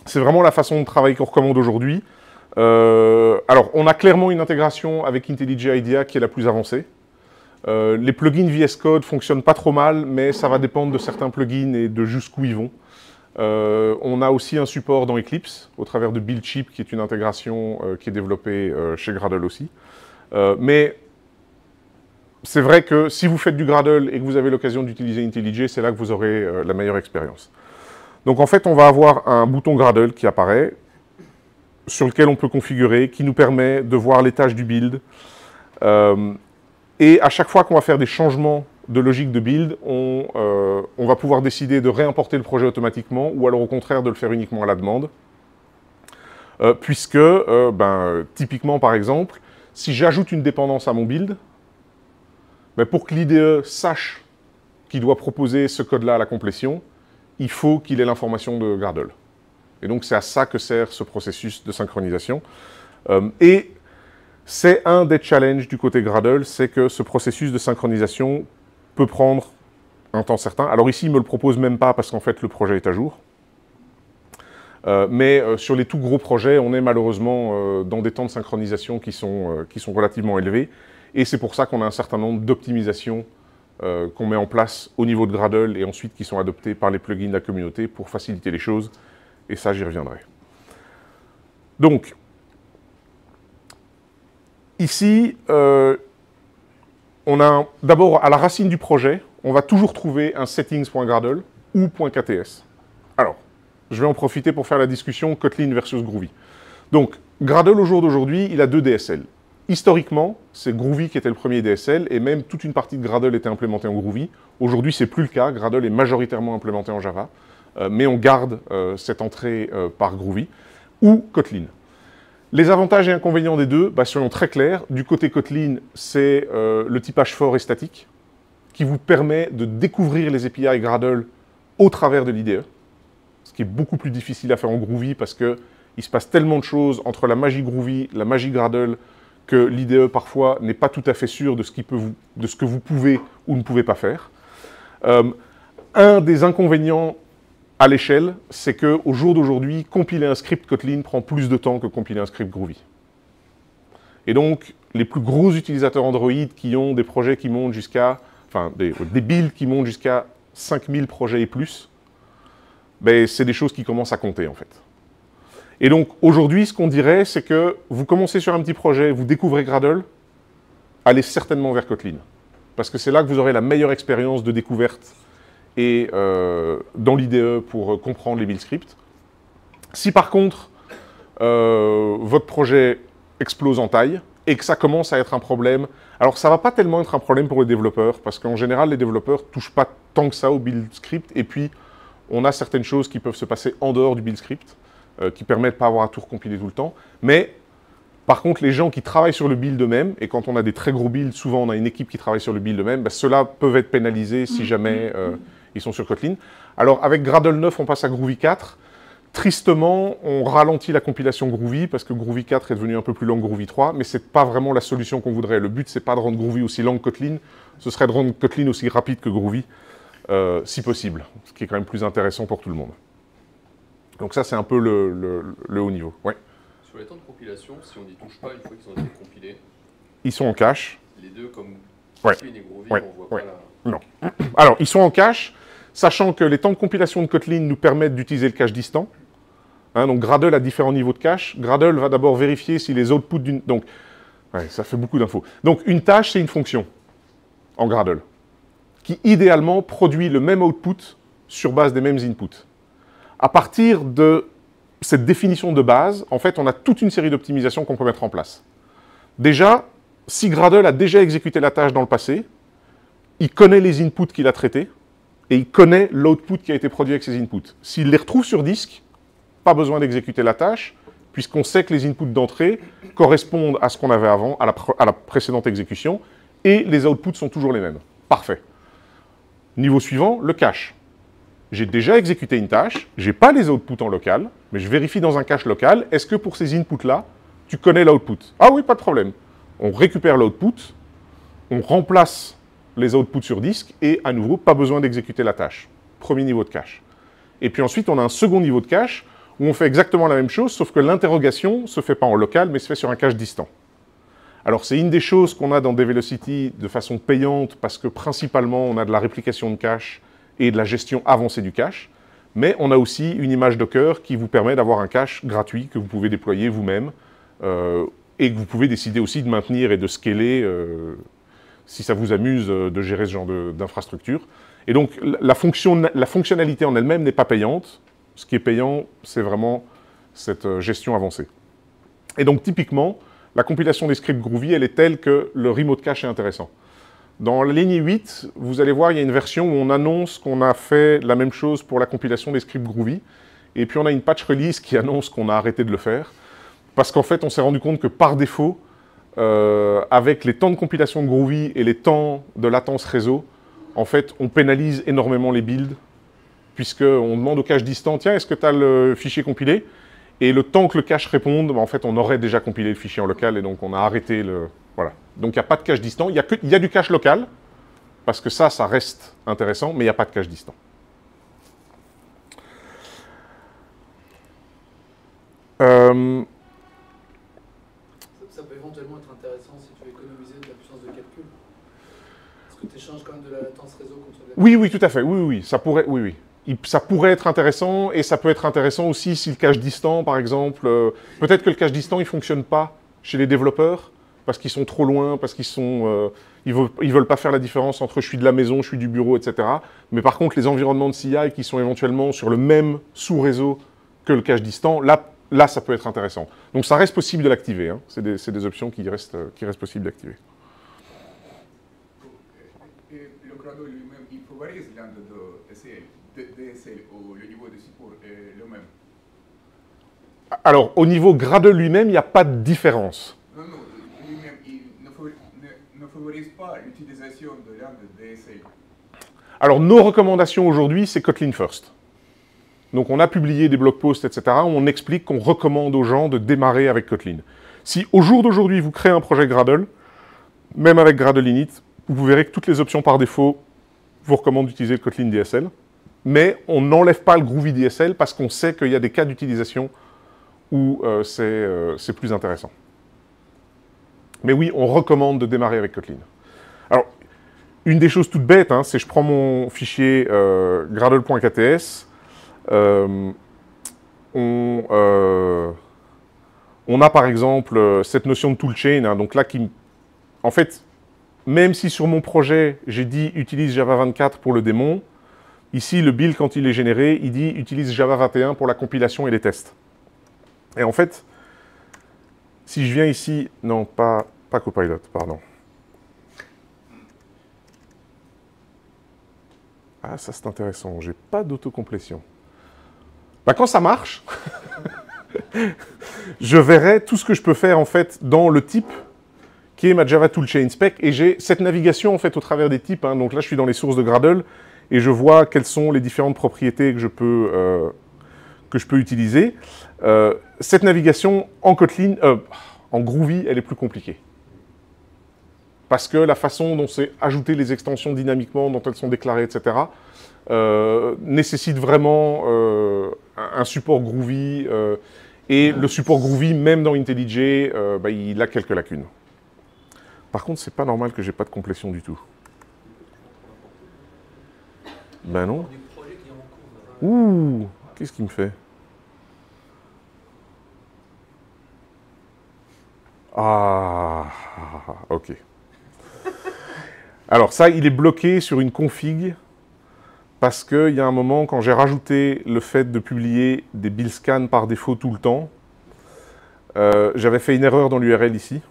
C'est vraiment la façon de travailler qu'on recommande aujourd'hui. Alors, on a clairement une intégration avec IntelliJ IDEA qui est la plus avancée. Les plugins VS Code fonctionnent pas trop mal, mais ça va dépendre de certains plugins et de jusqu'où ils vont. On a aussi un support dans Eclipse, au travers de BuildShip, qui est une intégration qui est développée chez Gradle aussi. Mais c'est vrai que si vous faites du Gradle et que vous avez l'occasion d'utiliser IntelliJ, c'est là que vous aurez la meilleure expérience. Donc en fait, on va avoir un bouton Gradle qui apparaît, sur lequel on peut configurer, qui nous permet de voir les tâches du build. Et à chaque fois qu'on va faire des changements de logique de build, on va pouvoir décider de réimporter le projet automatiquement, ou alors au contraire de le faire uniquement à la demande. Puisque, typiquement par exemple, si j'ajoute une dépendance à mon build, pour que l'IDE sache qu'il doit proposer ce code-là à la complétion, il faut qu'il ait l'information de Gradle. Et donc, c'est à ça que sert ce processus de synchronisation. Et c'est un des challenges du côté Gradle, c'est que ce processus de synchronisation peut prendre un temps certain. Alors ici, il ne me le propose même pas parce qu'en fait, le projet est à jour. Mais sur les tout gros projets, on est malheureusement dans des temps de synchronisation qui sont relativement élevés. Et c'est pour ça qu'on a un certain nombre d'optimisations qu'on met en place au niveau de Gradle et ensuite qui sont adoptées par les plugins de la communauté pour faciliter les choses. Et ça, j'y reviendrai. Donc, ici, on a d'abord, à la racine du projet, on va toujours trouver un settings.gradle ou .kts. Alors, je vais en profiter pour faire la discussion Kotlin versus Groovy. Donc, Gradle, au jour d'aujourd'hui, il a deux DSL. Historiquement, c'est Groovy qui était le premier DSL, et même toute une partie de Gradle était implémentée en Groovy. Aujourd'hui, ce n'est plus le cas. Gradle est majoritairement implémenté en Java. Mais on garde cette entrée par Groovy, ou Kotlin. Les avantages et inconvénients des deux, soyons très clairs. Du côté Kotlin, c'est le typage fort et statique, qui vous permet de découvrir les API Gradle au travers de l'IDE, ce qui est beaucoup plus difficile à faire en Groovy, parce qu'il se passe tellement de choses entre la magie Groovy, la magie Gradle, que l'IDE, parfois, n'est pas tout à fait sûr de ce que vous pouvez ou ne pouvez pas faire. Un des inconvénients à l'échelle, c'est qu'au jour d'aujourd'hui, compiler un script Kotlin prend plus de temps que compiler un script Groovy. Et donc, les plus gros utilisateurs Android qui ont des projets qui montent jusqu'à, des builds qui montent jusqu'à 5000 projets et plus, c'est des choses qui commencent à compter, en fait. Et donc, aujourd'hui, ce qu'on dirait, c'est que vous commencez sur un petit projet, vous découvrez Gradle, allez certainement vers Kotlin. Parce que c'est là que vous aurez la meilleure expérience de découverte et dans l'IDE pour comprendre les build scripts. Si par contre, votre projet explose en taille et que ça commence à être un problème, alors ça ne va pas tellement être un problème pour les développeurs, parce qu'en général, les développeurs ne touchent pas tant que ça au build script, et puis on a certaines choses qui peuvent se passer en dehors du build script, qui permettent de ne pas avoir à tout recompiler tout le temps, mais par contre, les gens qui travaillent sur le build eux-mêmes, et quand on a des très gros builds, souvent on a une équipe qui travaille sur le build eux-mêmes, ben, ceux-là peuvent être pénalisés si jamais ils sont sur Kotlin. Alors avec Gradle 9, on passe à Groovy 4. Tristement, on ralentit la compilation Groovy, parce que Groovy 4 est devenu un peu plus lent que Groovy 3, mais ce n'est pas vraiment la solution qu'on voudrait. Le but, ce n'est pas de rendre Groovy aussi lent que Kotlin, ce serait de rendre Kotlin aussi rapide que Groovy, si possible, ce qui est quand même plus intéressant pour tout le monde. Donc ça, c'est un peu le haut niveau. Ouais. Sur les temps de compilation, si on n'y touche pas une fois qu'ils ont été compilés, ils sont en cache. Les deux, comme Ouais. Kotlin et Groovy, Ouais. on voit Ouais. pas la... Non. Alors, ils sont en cache, sachant que les temps de compilation de Kotlin nous permettent d'utiliser le cache distant. Hein, donc Gradle a différents niveaux de cache. Gradle va d'abord vérifier si les outputs d'une... Donc, ouais, ça fait beaucoup d'infos. Donc, une tâche, c'est une fonction en Gradle, qui idéalement produit le même output sur base des mêmes inputs. À partir de cette définition de base, en fait, on a toute une série d'optimisations qu'on peut mettre en place. Déjà, si Gradle a déjà exécuté la tâche dans le passé, il connaît les inputs qu'il a traités, et il connaît l'output qui a été produit avec ces inputs. S'il les retrouve sur disque, pas besoin d'exécuter la tâche, puisqu'on sait que les inputs d'entrée correspondent à ce qu'on avait avant, à la précédente exécution, et les outputs sont toujours les mêmes. Parfait. Niveau suivant, le cache. J'ai déjà exécuté une tâche, je n'ai pas les outputs en local, mais je vérifie dans un cache local, est-ce que pour ces inputs-là, tu connais l'output? Ah oui, pas de problème. On récupère l'output, on remplace les outputs sur disque, et à nouveau, pas besoin d'exécuter la tâche. Premier niveau de cache. Et puis ensuite, on a un second niveau de cache, où on fait exactement la même chose, sauf que l'interrogation ne se fait pas en local, mais se fait sur un cache distant. Alors, c'est une des choses qu'on a dans Develocity de façon payante, parce que principalement, on a de la réplication de cache et de la gestion avancée du cache, mais on a aussi une image Docker qui vous permet d'avoir un cache gratuit que vous pouvez déployer vous-même, et que vous pouvez décider aussi de maintenir et de scaler, si ça vous amuse de gérer ce genre d'infrastructure. Et donc, la fonctionnalité en elle-même n'est pas payante. Ce qui est payant, c'est vraiment cette gestion avancée. Et donc, typiquement, la compilation des scripts Groovy, elle est telle que le remote cache est intéressant. Dans la ligne 8, vous allez voir, il y a une version où on annonce qu'on a fait la même chose pour la compilation des scripts Groovy. Et puis, on a une patch release qui annonce qu'on a arrêté de le faire. Parce qu'en fait, on s'est rendu compte que par défaut, avec les temps de compilation de Groovy et les temps de latence réseau, en fait, on pénalise énormément les builds, puisqu'on demande au cache distant, tiens, est-ce que tu as le fichier compilé? Et le temps que le cache réponde, en fait, on aurait déjà compilé le fichier en local, et donc on a arrêté le... Voilà. Donc il n'y a pas de cache distant, il y a du cache local, parce que ça reste intéressant, mais il n'y a pas de cache distant. Ça peut éventuellement être intéressant si tu veux économiser de la puissance de calcul. Parce que tu échanges quand même de la latence réseau contre la... Oui, oui, tout à fait. Oui, ça pourrait, oui. Ça pourrait être intéressant, et ça peut être intéressant aussi si le cache distant, par exemple, peut-être que le cache distant, il ne fonctionne pas chez les développeurs, parce qu'ils sont trop loin, parce qu'ils sont, ils veulent pas faire la différence entre je suis de la maison, je suis du bureau, etc. Mais par contre, les environnements de CI qui sont éventuellement sur le même sous-réseau que le cache distant, là, ça peut être intéressant. Donc ça reste possible de l'activer, hein. C'est des options qui restent possibles d'activer. Et le Gradle lui-même, il favorise l'un de DSL ou le niveau de support est le même? Alors, au niveau Gradle lui-même, il n'y a pas de différence. Non, lui-même, il ne favorise pas l'utilisation de l'un de DSL. Alors, nos recommandations aujourd'hui, c'est Kotlin First. Donc, on a publié des blog posts, etc., où on explique qu'on recommande aux gens de démarrer avec Kotlin. Si, au jour d'aujourd'hui, vous créez un projet Gradle, même avec Gradle Init, vous verrez que toutes les options par défaut vous recommandent d'utiliser le Kotlin DSL. Mais on n'enlève pas le Groovy DSL parce qu'on sait qu'il y a des cas d'utilisation où c'est plus intéressant. Mais oui, on recommande de démarrer avec Kotlin. Alors, une des choses toutes bêtes, hein, c'est que je prends mon fichier gradle.kts, on a par exemple cette notion de toolchain, hein, donc là en fait, même si sur mon projet j'ai dit utilise Java 24 pour le démon, Ici, le build, quand il est généré, il dit « utilise Java 21 pour la compilation et les tests ». Et en fait, si je viens ici... Non, pas Copilot, pardon. Ah, ça c'est intéressant. J'ai pas d'autocomplétion. Bah, quand ça marche, je verrai tout ce que je peux faire en fait dans le type qui est ma Java Toolchain Spec, et j'ai cette navigation en fait au travers des types. Hein. Donc là, je suis dans les sources de Gradle et je vois quelles sont les différentes propriétés que je peux utiliser. Cette navigation en Kotlin, en Groovy, elle est plus compliquée. Parce que la façon dont c'est ajouter les extensions dynamiquement, dont elles sont déclarées, etc., nécessite vraiment un support Groovy. Et le support Groovy, même dans IntelliJ, bah, il a quelques lacunes. Par contre, c'est pas normal que j'ai pas de complétion du tout. Ben non. Ouh, qu'est-ce qu'il me fait? Ah, ok. Alors ça, il est bloqué sur une config parce qu'il y a un moment, quand j'ai rajouté le fait de publier des build scans par défaut tout le temps, j'avais fait une erreur dans l'URL ici.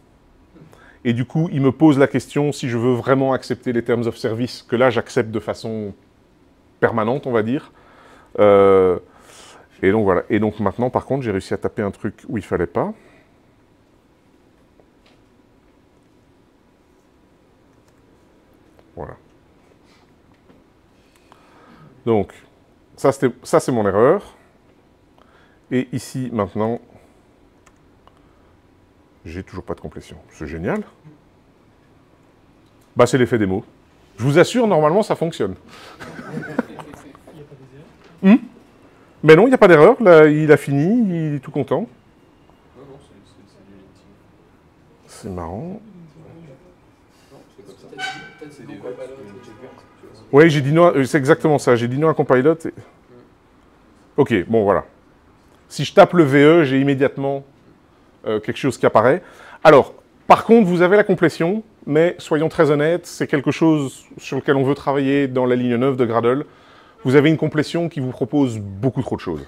Et du coup, il me pose la question si je veux vraiment accepter les terms of service, que là, j'accepte de façon permanente, on va dire. Et donc voilà. Et donc maintenant, par contre, j'ai réussi à taper un truc où il ne fallait pas. Voilà. Donc, ça c'est mon erreur. Et ici, maintenant, j'ai toujours pas de complétion. C'est génial. Bah, c'est l'effet démo. Je vous assure, normalement, ça fonctionne. Mais non, il n'y a pas d'erreur. Là, il a fini, il est tout content. Non, non, c'est du Unity. C'est marrant. Non, c'est comme ça. Peut-être c'est des non votes, Copilot, une tu vois. checkbox. Oui, j'ai dit non, c'est exactement ça. J'ai dit non à Copilot. Et... Ok, bon, voilà. Si je tape le VE, j'ai immédiatement quelque chose qui apparaît. Alors, par contre, vous avez la complétion, mais soyons très honnêtes, c'est quelque chose sur lequel on veut travailler dans la ligne 9 de Gradle. Vous avez une complétion qui vous propose beaucoup trop de choses.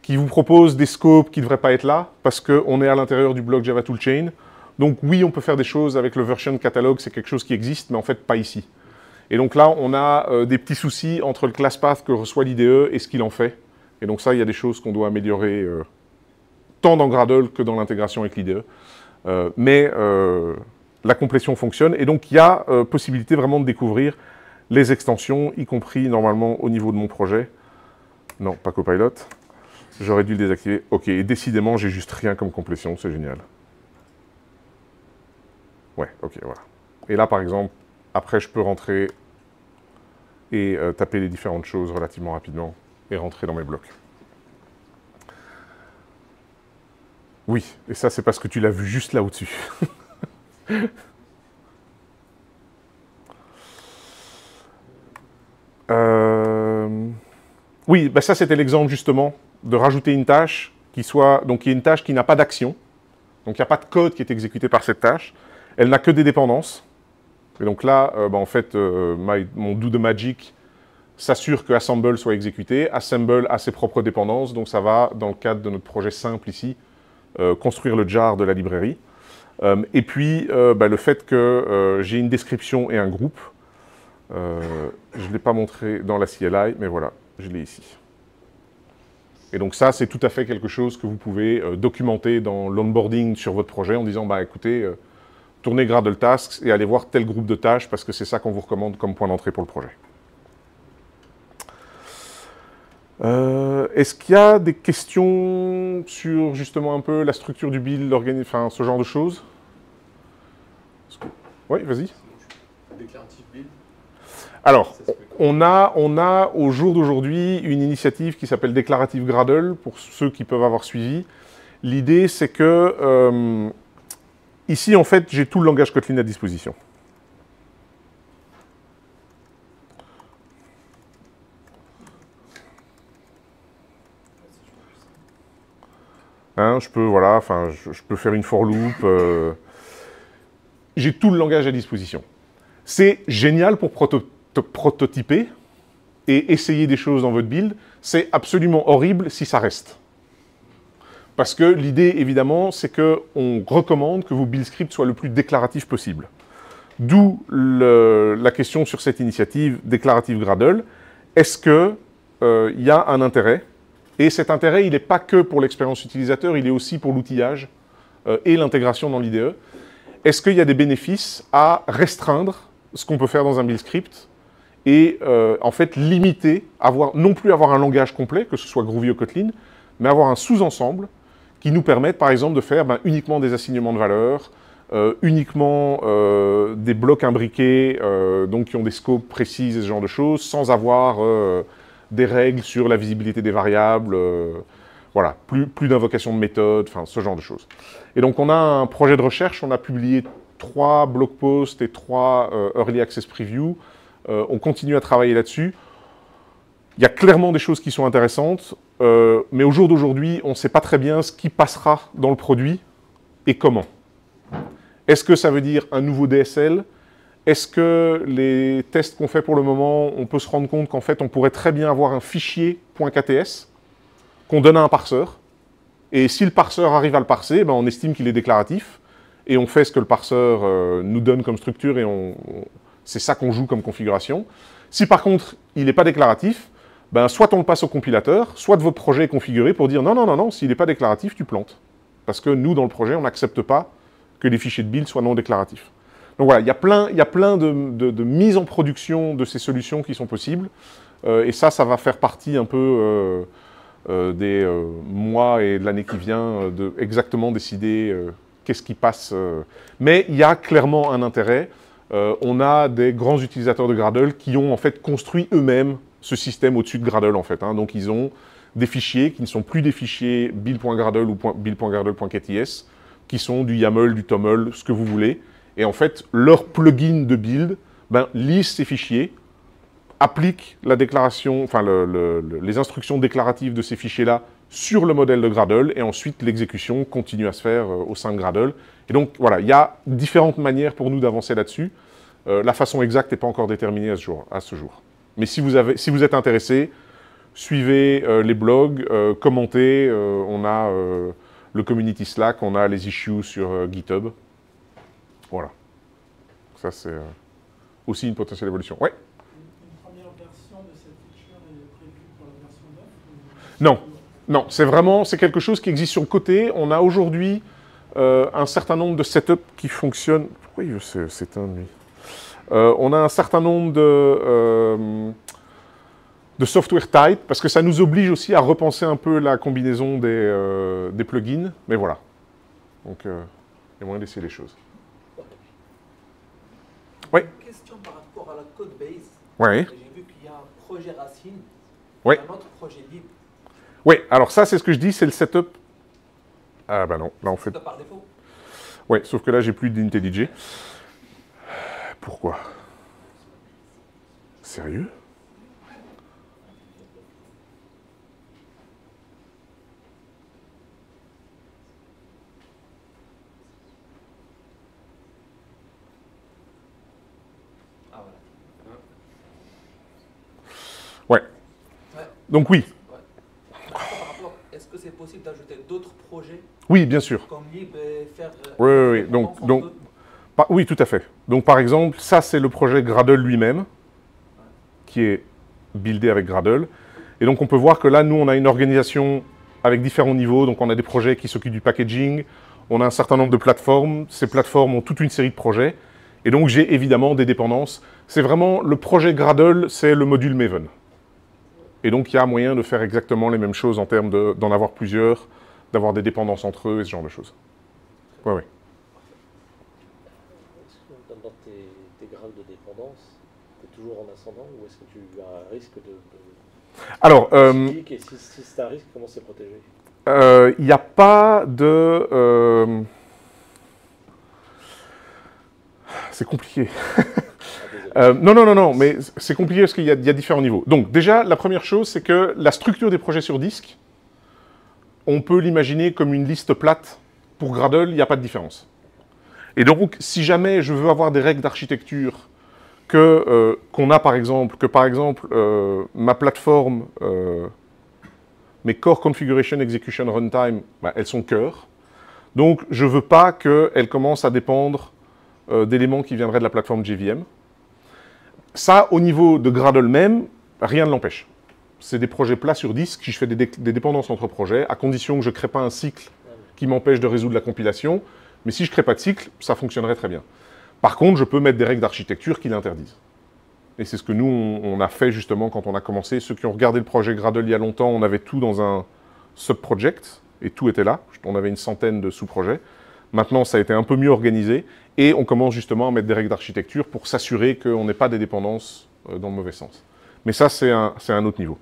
Qui vous propose des scopes qui ne devraient pas être là, parce qu'on est à l'intérieur du bloc Java Toolchain. Donc oui, on peut faire des choses avec le version catalog, c'est quelque chose qui existe, mais en fait pas ici. Et donc là, on a des petits soucis entre le class path que reçoit l'IDE et ce qu'il en fait. Et donc ça, il y a des choses qu'on doit améliorer tant dans Gradle que dans l'intégration avec l'IDE. Mais la complétion fonctionne, et donc il y a possibilité vraiment de découvrir les extensions, y compris normalement au niveau de mon projet. Non, pas Copilot. J'aurais dû le désactiver. Ok, et décidément, j'ai juste rien comme complétion, c'est génial. Ouais, ok, voilà. Et là, par exemple, après, je peux rentrer et taper les différentes choses relativement rapidement et rentrer dans mes blocs. Oui, et ça, c'est parce que tu l'as vu juste là au-dessus. Oui, bah ça, c'était l'exemple, justement, de rajouter une tâche qui soit... Donc, il y a une tâche qui n'a pas d'action. Donc, il n'y a pas de code qui est exécuté par cette tâche. Elle n'a que des dépendances. Et donc là, bah, en fait, mon do de magic s'assure que assemble soit exécuté. Assemble a ses propres dépendances. Donc, ça va, dans le cadre de notre projet simple ici, construire le jar de la librairie. Et puis, bah, le fait que j'ai une description et un groupe. Je ne l'ai pas montré dans la CLI, mais voilà, je l'ai ici. Et donc ça, c'est tout à fait quelque chose que vous pouvez documenter dans l'onboarding sur votre projet en disant, bah écoutez, tournez Gradle Tasks et allez voir tel groupe de tâches parce que c'est ça qu'on vous recommande comme point d'entrée pour le projet. Est-ce qu'il y a des questions sur justement un peu la structure du build, enfin ce genre de choses? Oui, vas-y. Déclaratif build. Alors, on a au jour d'aujourd'hui une initiative qui s'appelle Déclarative Gradle, pour ceux qui peuvent avoir suivi. L'idée, c'est que, ici, en fait, j'ai tout le langage Kotlin à disposition. Hein, je peux, voilà, enfin, je peux faire une for loop. J'ai tout le langage à disposition. C'est génial pour prototyper, et essayer des choses dans votre build, c'est absolument horrible si ça reste. Parce que l'idée, évidemment, c'est qu'on recommande que vos build scripts soient le plus déclaratifs possible. D'où la question sur cette initiative déclarative Gradle. Est-ce qu'il y a un intérêt? Et cet intérêt, il n'est pas que pour l'expérience utilisateur, il est aussi pour l'outillage et l'intégration dans l'IDE. Est-ce qu'il y a des bénéfices à restreindre ce qu'on peut faire dans un build script et en fait limiter, non plus avoir un langage complet, que ce soit Groovy ou Kotlin, mais avoir un sous-ensemble qui nous permette par exemple de faire uniquement des assignements de valeurs, uniquement des blocs imbriqués, donc qui ont des scopes précises et ce genre de choses, sans avoir des règles sur la visibilité des variables, voilà, plus d'invocation de méthodes, enfin ce genre de choses. Et donc on a un projet de recherche, on a publié 3 blog posts et 3 Early Access Preview, on continue à travailler là-dessus. Il y a clairement des choses qui sont intéressantes, mais au jour d'aujourd'hui, on ne sait pas très bien ce qui passera dans le produit et comment. Est-ce que ça veut dire un nouveau DSL? Est-ce que les tests qu'on fait pour le moment, on peut se rendre compte qu'en fait, on pourrait très bien avoir un fichier .kts qu'on donne à un parseur, et si le parseur arrive à le parser, on estime qu'il est déclaratif, et on fait ce que le parseur nous donne comme structure, et c'est ça qu'on joue comme configuration. Si par contre, il n'est pas déclaratif, soit on le passe au compilateur, soit votre projet est configuré pour dire non, s'il n'est pas déclaratif, tu plantes. Parce que nous, dans le projet, on n'accepte pas que les fichiers de build soient non déclaratifs. Donc voilà, il y a plein de mises en production de ces solutions qui sont possibles, et ça va faire partie un peu des mois et de l'année qui vient, de exactement décider qu'est-ce qui passe. Mais il y a clairement un intérêt. On a des grands utilisateurs de Gradle qui ont en fait construit eux-mêmes ce système au-dessus de Gradle en fait. Donc ils ont des fichiers qui ne sont plus des fichiers build.gradle ou build.gradle.kts, qui sont du YAML, du TOML, ce que vous voulez. Et en fait, leur plugin de build lise ces fichiers, applique la déclaration, enfin les instructions déclaratives de ces fichiers-là sur le modèle de Gradle, et ensuite l'exécution continue à se faire au sein de Gradle. Et donc voilà, il y a différentes manières pour nous d'avancer là-dessus. La façon exacte n'est pas encore déterminée à ce jour. Mais si vous êtes intéressé, suivez les blogs, commentez, on a le community Slack, on a les issues sur GitHub. Voilà. Ça, c'est aussi une potentielle évolution. Ouais. Une première version de cette feature est prévue pour la version 9 ou... Non, c'est quelque chose qui existe sur le côté. On a aujourd'hui un certain nombre de setups qui fonctionnent. Pourquoi il veut s'éteindre, lui? On a un certain nombre de software type, parce que ça nous oblige aussi à repenser un peu la combinaison des plugins. Mais voilà. Donc, il y a moyen d'essayer les choses. Oui. Une question par rapport à la code base. Oui. J'ai vu qu'il y a un projet racine, Oui. un autre projet libre. Oui, alors ça, c'est ce que je dis, c'est le setup. Ah non, là on fait... C'est par défaut. Oui, sauf que là, j'ai plus d'IntelliJ. Pourquoi? Sérieux? Ah Ouais. Donc oui. Par rapport, est-ce que c'est possible d'ajouter d'autres projets Oui, bien sûr. comme libre et faire... Oui. Oui, tout à fait. Donc par exemple, ça c'est le projet Gradle lui-même, qui est buildé avec Gradle. Et donc on peut voir que là, nous, on a une organisation avec différents niveaux. Donc on a des projets qui s'occupent du packaging, on a un certain nombre de plateformes. Ces plateformes ont toute une série de projets. Et donc j'ai évidemment des dépendances. C'est vraiment, le projet Gradle, c'est le module Maven. Et donc il y a moyen de faire exactement les mêmes choses en termes d'en avoir plusieurs, d'avoir des dépendances entre eux et ce genre de choses. Oui. Est-ce que dans tes grades de dépendance, tu es toujours en ascendant ou est-ce que tu as un risque de Alors, et si c'est un risque, comment c'est protégé? il n'y a pas de... C'est compliqué. Non, mais c'est compliqué parce qu'il y a différents niveaux. Donc déjà, la première chose, c'est que la structure des projets sur disque, on peut l'imaginer comme une liste plate. Pour Gradle, il n'y a pas de différence. Et donc, si jamais je veux avoir des règles d'architecture qu'on a par exemple, ma plateforme, mes Core Configuration Execution Runtime, elles sont cœur. Donc, je ne veux pas qu'elles commencent à dépendre d'éléments qui viendraient de la plateforme JVM. Ça, au niveau de Gradle même, rien ne l'empêche. C'est des projets plats sur disque, si je fais des dépendances entre projets, à condition que je ne crée pas un cycle qui m'empêche de résoudre la compilation. Mais si je ne crée pas de cycle, ça fonctionnerait très bien. Par contre, je peux mettre des règles d'architecture qui l'interdisent. Et c'est ce que nous, on a fait justement quand on a commencé. Ceux qui ont regardé le projet Gradle il y a longtemps, on avait tout dans un sub-project, et tout était là. On avait une centaine de sous-projets. Maintenant, ça a été un peu mieux organisé, et on commence justement à mettre des règles d'architecture pour s'assurer qu'on n'ait pas des dépendances dans le mauvais sens. Mais ça, c'est un autre niveau.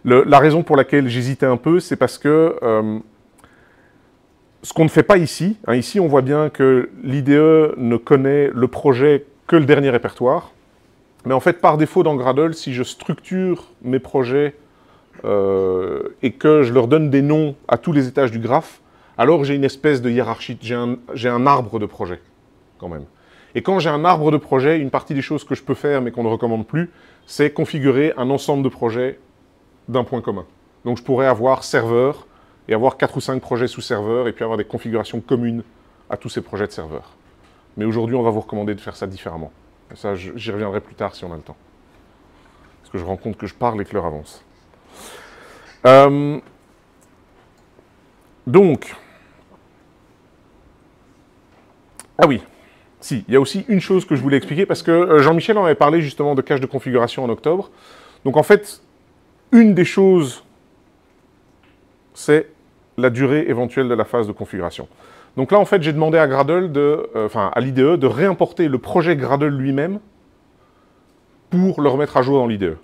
La raison pour laquelle j'hésitais un peu, c'est parce que ce qu'on ne fait pas ici, ici on voit bien que l'IDE ne connaît le projet que le dernier répertoire. Mais en fait, par défaut dans Gradle, si je structure mes projets et que je leur donne des noms à tous les étages du graphe, alors j'ai une espèce de hiérarchie, j'ai un arbre de projet, quand même. Et quand j'ai un arbre de projet, une partie des choses que je peux faire, mais qu'on ne recommande plus, c'est configurer un ensemble de projets d'un point commun. Donc je pourrais avoir serveur, et avoir 4 ou 5 projets sous serveur, et puis avoir des configurations communes à tous ces projets de serveur. Mais aujourd'hui, on va vous recommander de faire ça différemment. Et ça, j'y reviendrai plus tard si on a le temps. Parce que je rends compte que je parle et que l'heure avance. Donc, ah oui, si, il y a aussi une chose que je voulais expliquer, parce que Jean-Michel en avait parlé justement de cache de configuration en octobre. Donc en fait, une des choses, c'est la durée éventuelle de la phase de configuration. Donc là, en fait, j'ai demandé à Gradle, à l'IDE, de réimporter le projet Gradle lui-même pour le remettre à jour dans l'IDE.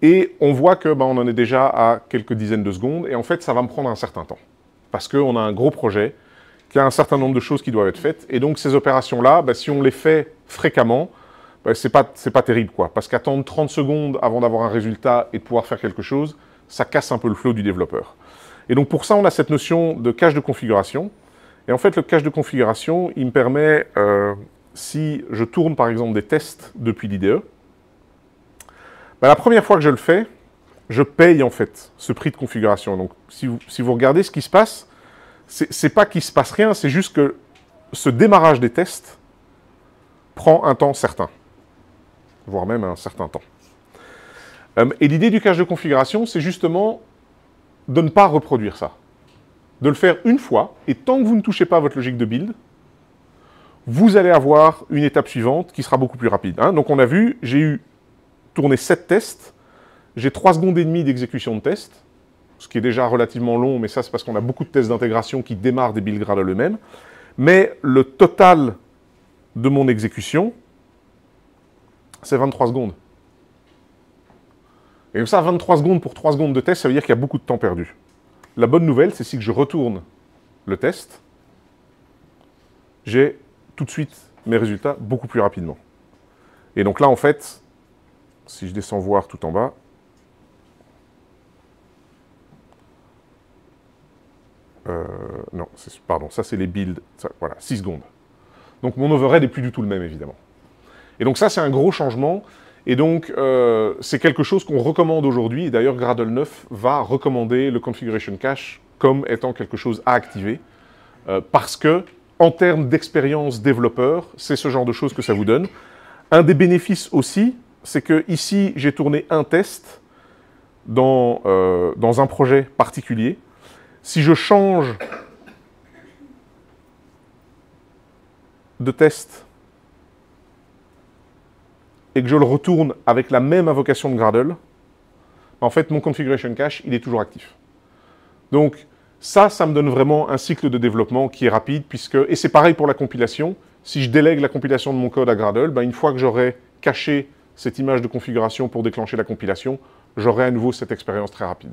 Et on voit que on en est déjà à quelques dizaines de secondes, et en fait, ça va me prendre un certain temps. Parce qu'on a un gros projet, qui a un certain nombre de choses qui doivent être faites, et donc ces opérations-là, si on les fait fréquemment, c'est pas terrible, quoi. Parce qu'attendre 30 secondes avant d'avoir un résultat et de pouvoir faire quelque chose, ça casse un peu le flow du développeur. Et donc pour ça, on a cette notion de cache de configuration. Et en fait, le cache de configuration, il me permet, si je tourne par exemple des tests depuis l'IDE, la première fois que je le fais, je paye en fait ce prix de configuration. Donc si vous regardez ce qui se passe, c'est pas qu'il se passe rien, c'est juste que ce démarrage des tests prend un temps certain, voire même un certain temps. Et l'idée du cache de configuration, c'est justement de ne pas reproduire ça. De le faire une fois, et tant que vous ne touchez pas à votre logique de build, vous allez avoir une étape suivante qui sera beaucoup plus rapide. Donc on a vu, j'ai tourné 7 tests, j'ai 3 secondes et demie d'exécution de test, ce qui est déjà relativement long, mais ça c'est parce qu'on a beaucoup de tests d'intégration qui démarrent des builds Gradle eux-mêmes. Mais le total de mon exécution, c'est 23 secondes. Et comme ça, 23 secondes pour 3 secondes de test, ça veut dire qu'il y a beaucoup de temps perdu. La bonne nouvelle, c'est si que je retourne le test, j'ai tout de suite mes résultats beaucoup plus rapidement. Et donc là, en fait, si je descends voir tout en bas, non, pardon, ça c'est les builds, voilà, 6 secondes. Donc mon overhead n'est plus du tout le même, évidemment. Et donc ça, c'est un gros changement. Et donc, c'est quelque chose qu'on recommande aujourd'hui. Et d'ailleurs, Gradle 9 va recommander le Configuration Cache comme étant quelque chose à activer. Parce que, en termes d'expérience développeur, c'est ce genre de choses que ça vous donne. Un des bénéfices aussi, c'est que ici, j'ai tourné un test dans un projet particulier. Si je change de test et que je le retourne avec la même invocation de Gradle, en fait, mon configuration cache, il est toujours actif. Donc, ça me donne vraiment un cycle de développement qui est rapide, et c'est pareil pour la compilation. Si je délègue la compilation de mon code à Gradle, une fois que j'aurai caché cette image de configuration pour déclencher la compilation, j'aurai à nouveau cette expérience très rapide.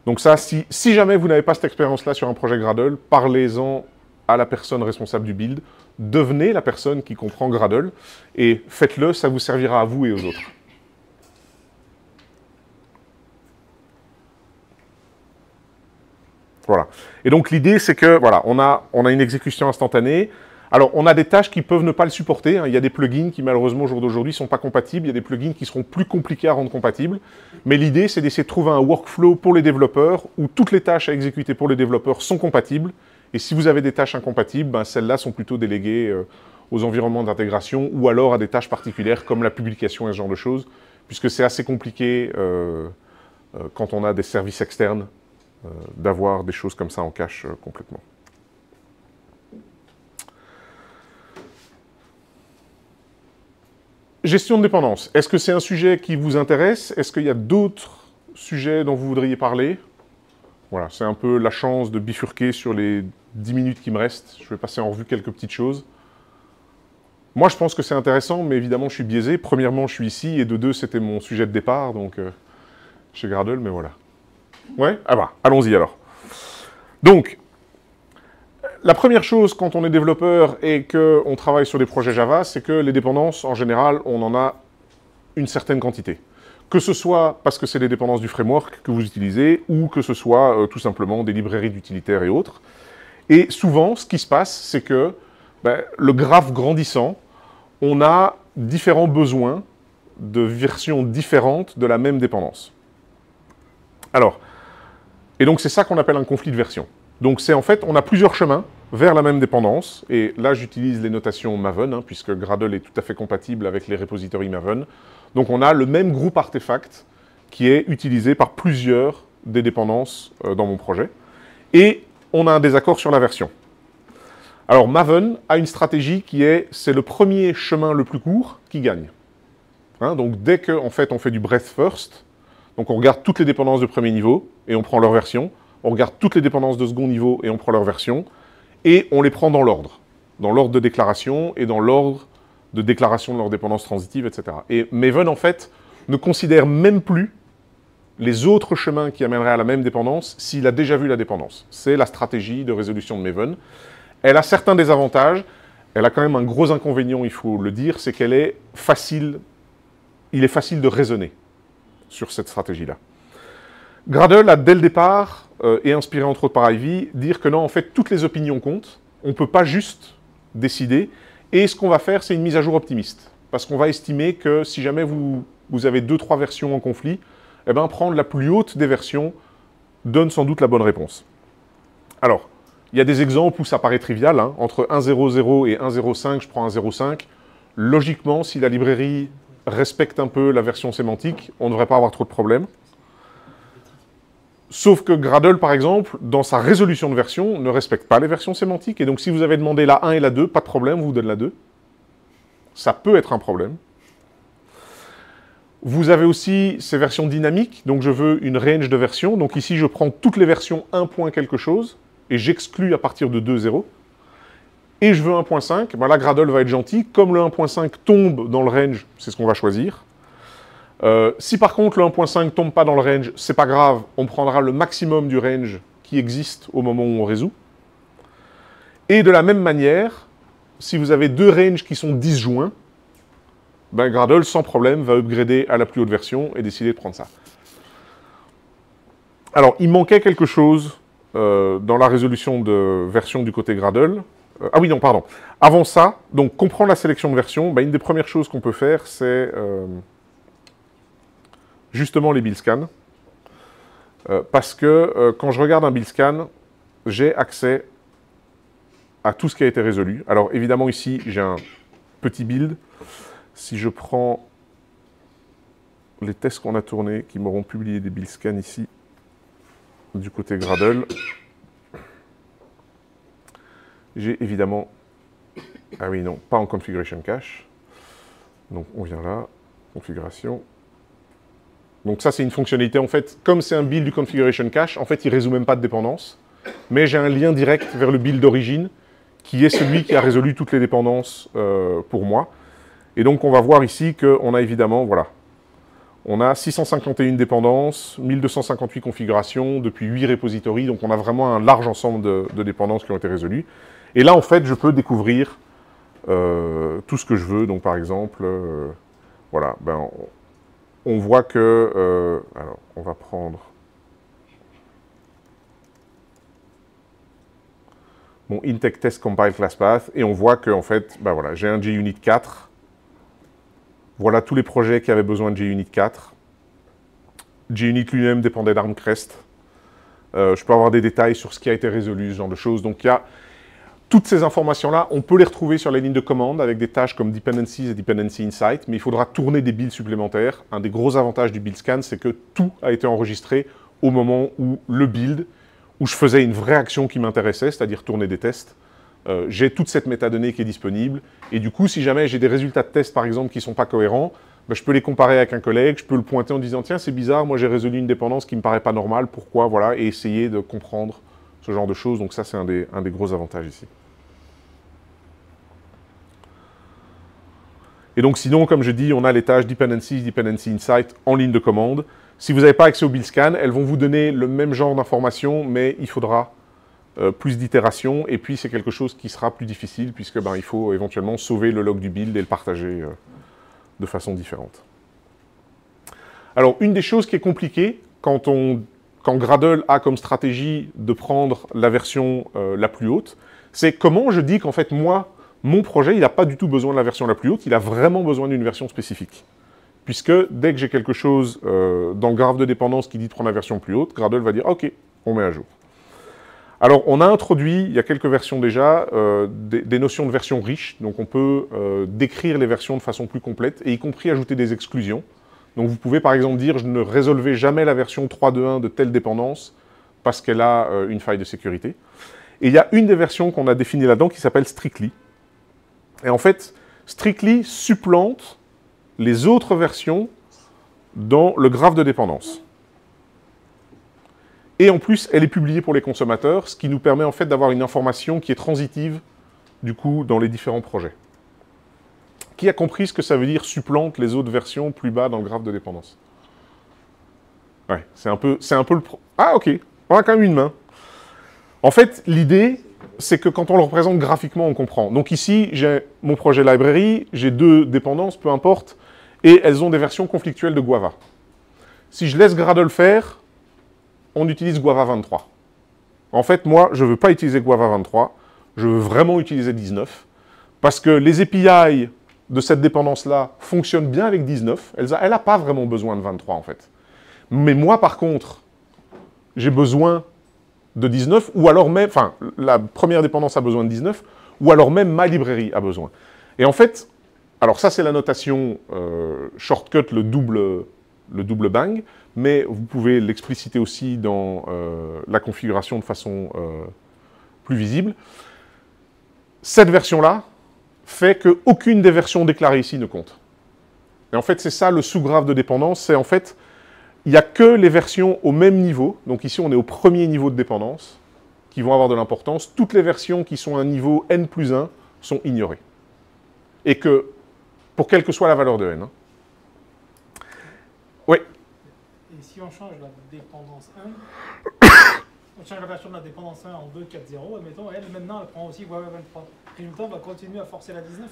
Donc ça, si jamais vous n'avez pas cette expérience-là sur un projet Gradle, parlez-en à la personne responsable du build, devenez la personne qui comprend Gradle, et faites-le, ça vous servira à vous et aux autres. Voilà. Et donc l'idée, c'est que, voilà, on a une exécution instantanée. Alors, on a des tâches qui peuvent ne pas le supporter, hein. Il y a des plugins qui, malheureusement, au jour d'aujourd'hui, ne sont pas compatibles. Il y a des plugins qui seront plus compliqués à rendre compatibles. Mais l'idée, c'est d'essayer de trouver un workflow pour les développeurs où toutes les tâches à exécuter pour les développeurs sont compatibles. Et si vous avez des tâches incompatibles, ben, celles-là sont plutôt déléguées aux environnements d'intégration ou alors à des tâches particulières comme la publication et ce genre de choses, puisque c'est assez compliqué quand on a des services externes d'avoir des choses comme ça en cache complètement. Gestion de dépendance. Est-ce que c'est un sujet qui vous intéresse? Est-ce qu'il y a d'autres sujets dont vous voudriez parler? Voilà, c'est un peu la chance de bifurquer sur les 10 minutes qui me restent. Je vais passer en revue quelques petites choses. Moi, je pense que c'est intéressant, mais évidemment, je suis biaisé. Premièrement, je suis ici, et de deux, c'était mon sujet de départ, donc chez Gradle, mais voilà. Ouais? Ah bah, allons-y alors. Donc, la première chose quand on est développeur et qu'on travaille sur des projets Java, c'est que les dépendances, en général, on en a une certaine quantité. Que ce soit parce que c'est les dépendances du framework que vous utilisez, ou que ce soit tout simplement des librairies d'utilitaires et autres. Et souvent, ce qui se passe, c'est que le graphe grandissant, on a différents besoins de versions différentes de la même dépendance. Alors, et donc c'est ça qu'on appelle un conflit de version. Donc c'est en fait, on a plusieurs chemins vers la même dépendance, et là j'utilise les notations Maven, hein, puisque Gradle est tout à fait compatible avec les repositories Maven. Donc on a le même groupe artefact qui est utilisé par plusieurs des dépendances dans mon projet, et on a un désaccord sur la version. Alors Maven a une stratégie qui est, c'est le premier chemin le plus court qui gagne. Hein, donc dès qu'en fait on fait du breadth first, donc on regarde toutes les dépendances de premier niveau et on prend leur version, on regarde toutes les dépendances de second niveau et on prend leur version, et on les prend dans l'ordre de déclaration et dans l'ordre de déclaration de leur dépendance transitive, etc. Et Maven, en fait, ne considère même plus les autres chemins qui amèneraient à la même dépendance s'il a déjà vu la dépendance. C'est la stratégie de résolution de Maven. Elle a certains désavantages, elle a quand même un gros inconvénient, il faut le dire, c'est qu'elle est facile, il est facile de raisonner sur cette stratégie-là. Gradle a, dès le départ, et inspiré entre autres par Ivy, dire que non, en fait, toutes les opinions comptent, on ne peut pas juste décider, et ce qu'on va faire, c'est une mise à jour optimiste, parce qu'on va estimer que si jamais vous avez 2-3 versions en conflit, eh ben, prendre la plus haute des versions donne sans doute la bonne réponse. Alors, il y a des exemples où ça paraît trivial, hein, entre 1.0.0 et 1.0.5, je prends 1.0.5, logiquement, si la librairie respecte un peu la version sémantique, on ne devrait pas avoir trop de problèmes. Sauf que Gradle, par exemple, dans sa résolution de version, ne respecte pas les versions sémantiques. Et donc, si vous avez demandé la 1 et la 2, pas de problème, on vous donne la 2. Ça peut être un problème. Vous avez aussi ces versions dynamiques. Donc, je veux une range de versions. Donc, ici, je prends toutes les versions 1 point quelque chose et j'exclus à partir de 2.0. Et je veux 1.5. Ben là, Gradle va être gentil. Comme le 1.5 tombe dans le range, c'est ce qu'on va choisir. Si par contre le 1.5 ne tombe pas dans le range, c'est pas grave, on prendra le maximum du range qui existe au moment où on résout. Et de la même manière, si vous avez deux ranges qui sont disjoints, ben Gradle sans problème va upgrader à la plus haute version et décider de prendre ça. Alors il manquait quelque chose dans la résolution de version du côté Gradle. Ah oui non pardon. Avant ça, donc comprendre la sélection de version, ben, une des premières choses qu'on peut faire c'est justement les build scans, parce que quand je regarde un build scan, j'ai accès à tout ce qui a été résolu. Alors évidemment ici, j'ai un petit build. Si je prends les tests qu'on a tournés, qui m'auront publié des build scans ici, du côté Gradle, j'ai évidemment... Ah oui, non, pas en configuration cache. Donc on vient là, configuration... Donc ça, c'est une fonctionnalité, en fait, comme c'est un build du configuration cache, en fait, il ne résout même pas de dépendance, mais j'ai un lien direct vers le build d'origine, qui est celui qui a résolu toutes les dépendances pour moi. Et donc, on va voir ici qu'on a évidemment, voilà, on a 651 dépendances, 1258 configurations, depuis 8 repositories, donc on a vraiment un large ensemble de dépendances qui ont été résolues. Et là, en fait, je peux découvrir tout ce que je veux, donc par exemple, voilà, ben... On voit que... alors, on va prendre... mon intake test compile class path, et on voit que, en fait, ben voilà, j'ai un JUnit 4. Voilà tous les projets qui avaient besoin de JUnit 4. JUnit lui-même dépendait d'ArmCrest. Je peux avoir des détails sur ce qui a été résolu, ce genre de choses. Donc, il y a toutes ces informations-là, on peut les retrouver sur les lignes de commande avec des tâches comme Dependencies et Dependency Insight, mais il faudra tourner des builds supplémentaires. Un des gros avantages du build scan, c'est que tout a été enregistré au moment où le build, où je faisais une vraie action qui m'intéressait, c'est-à-dire tourner des tests. J'ai toute cette métadonnée qui est disponible, et du coup, si jamais j'ai des résultats de tests, par exemple, qui ne sont pas cohérents, ben, je peux les comparer avec un collègue, je peux le pointer en disant « Tiens, c'est bizarre, moi j'ai résolu une dépendance qui ne me paraît pas normale, pourquoi ?» Voilà, et essayer de comprendre ce genre de choses. Donc ça, c'est un des gros avantages ici. Et donc sinon, comme je dis, on a les tâches Dependencies, Dependency Insight en ligne de commande. Si vous n'avez pas accès au build scan, elles vont vous donner le même genre d'informations, mais il faudra plus d'itérations, et puis c'est quelque chose qui sera plus difficile, puisque ben, il faut éventuellement sauver le log du build et le partager de façon différente. Alors, une des choses qui est compliquée, quand Gradle a comme stratégie de prendre la version la plus haute, c'est comment je dis qu'en fait, moi, mon projet, il n'a pas du tout besoin de la version la plus haute, il a vraiment besoin d'une version spécifique. Puisque dès que j'ai quelque chose dans le graphe de dépendance qui dit de prendre la version plus haute, Gradle va dire « Ok, on met à jour ». Alors, on a introduit, il y a quelques versions déjà, des notions de version riches. Donc, on peut décrire les versions de façon plus complète, et y compris ajouter des exclusions. Donc, vous pouvez par exemple dire « Je ne résolvais jamais la version 3.2.1 de telle dépendance parce qu'elle a une faille de sécurité ». Et il y a une des versions qu'on a définies là-dedans qui s'appelle « Strictly ». Et en fait, Strictly supplante les autres versions dans le graphe de dépendance. Et en plus, elle est publiée pour les consommateurs, ce qui nous permet en fait d'avoir une information qui est transitive, du coup, dans les différents projets. Qui a compris ce que ça veut dire supplante les autres versions plus bas dans le graphe de dépendance? Ouais, c'est un peu le... Ah, ok, on a quand même une main. En fait, l'idée, c'est que quand on le représente graphiquement, on comprend. Donc ici, j'ai mon projet library, j'ai deux dépendances, peu importe, et elles ont des versions conflictuelles de Guava. Si je laisse Gradle faire, on utilise Guava 23. En fait, moi, je ne veux pas utiliser Guava 23, je veux vraiment utiliser 19, parce que les API de cette dépendance-là fonctionnent bien avec 19, elle n'a pas vraiment besoin de 23, en fait. Mais moi, par contre, j'ai besoin de 19, ou alors même, enfin, la première dépendance a besoin de 19, ou alors même ma librairie a besoin. Et en fait, alors ça c'est la notation shortcut, le double bang, mais vous pouvez l'expliciter aussi dans la configuration de façon plus visible. Cette version-là fait qu'aucune des versions déclarées ici ne compte. Et en fait, c'est ça le sous-graphe de dépendance, c'est en fait, il n'y a que les versions au même niveau, donc ici on est au premier niveau de dépendance, qui vont avoir de l'importance. Toutes les versions qui sont à un niveau n+1 sont ignorées. Et que, pour quelle que soit la valeur de n. Hein. Oui. Et si on change la dépendance 1, on change la version de la dépendance 1 en 2.4.0, admettons, elle maintenant elle prend aussi Guava 23. Résultat, on va continuer à forcer la 19.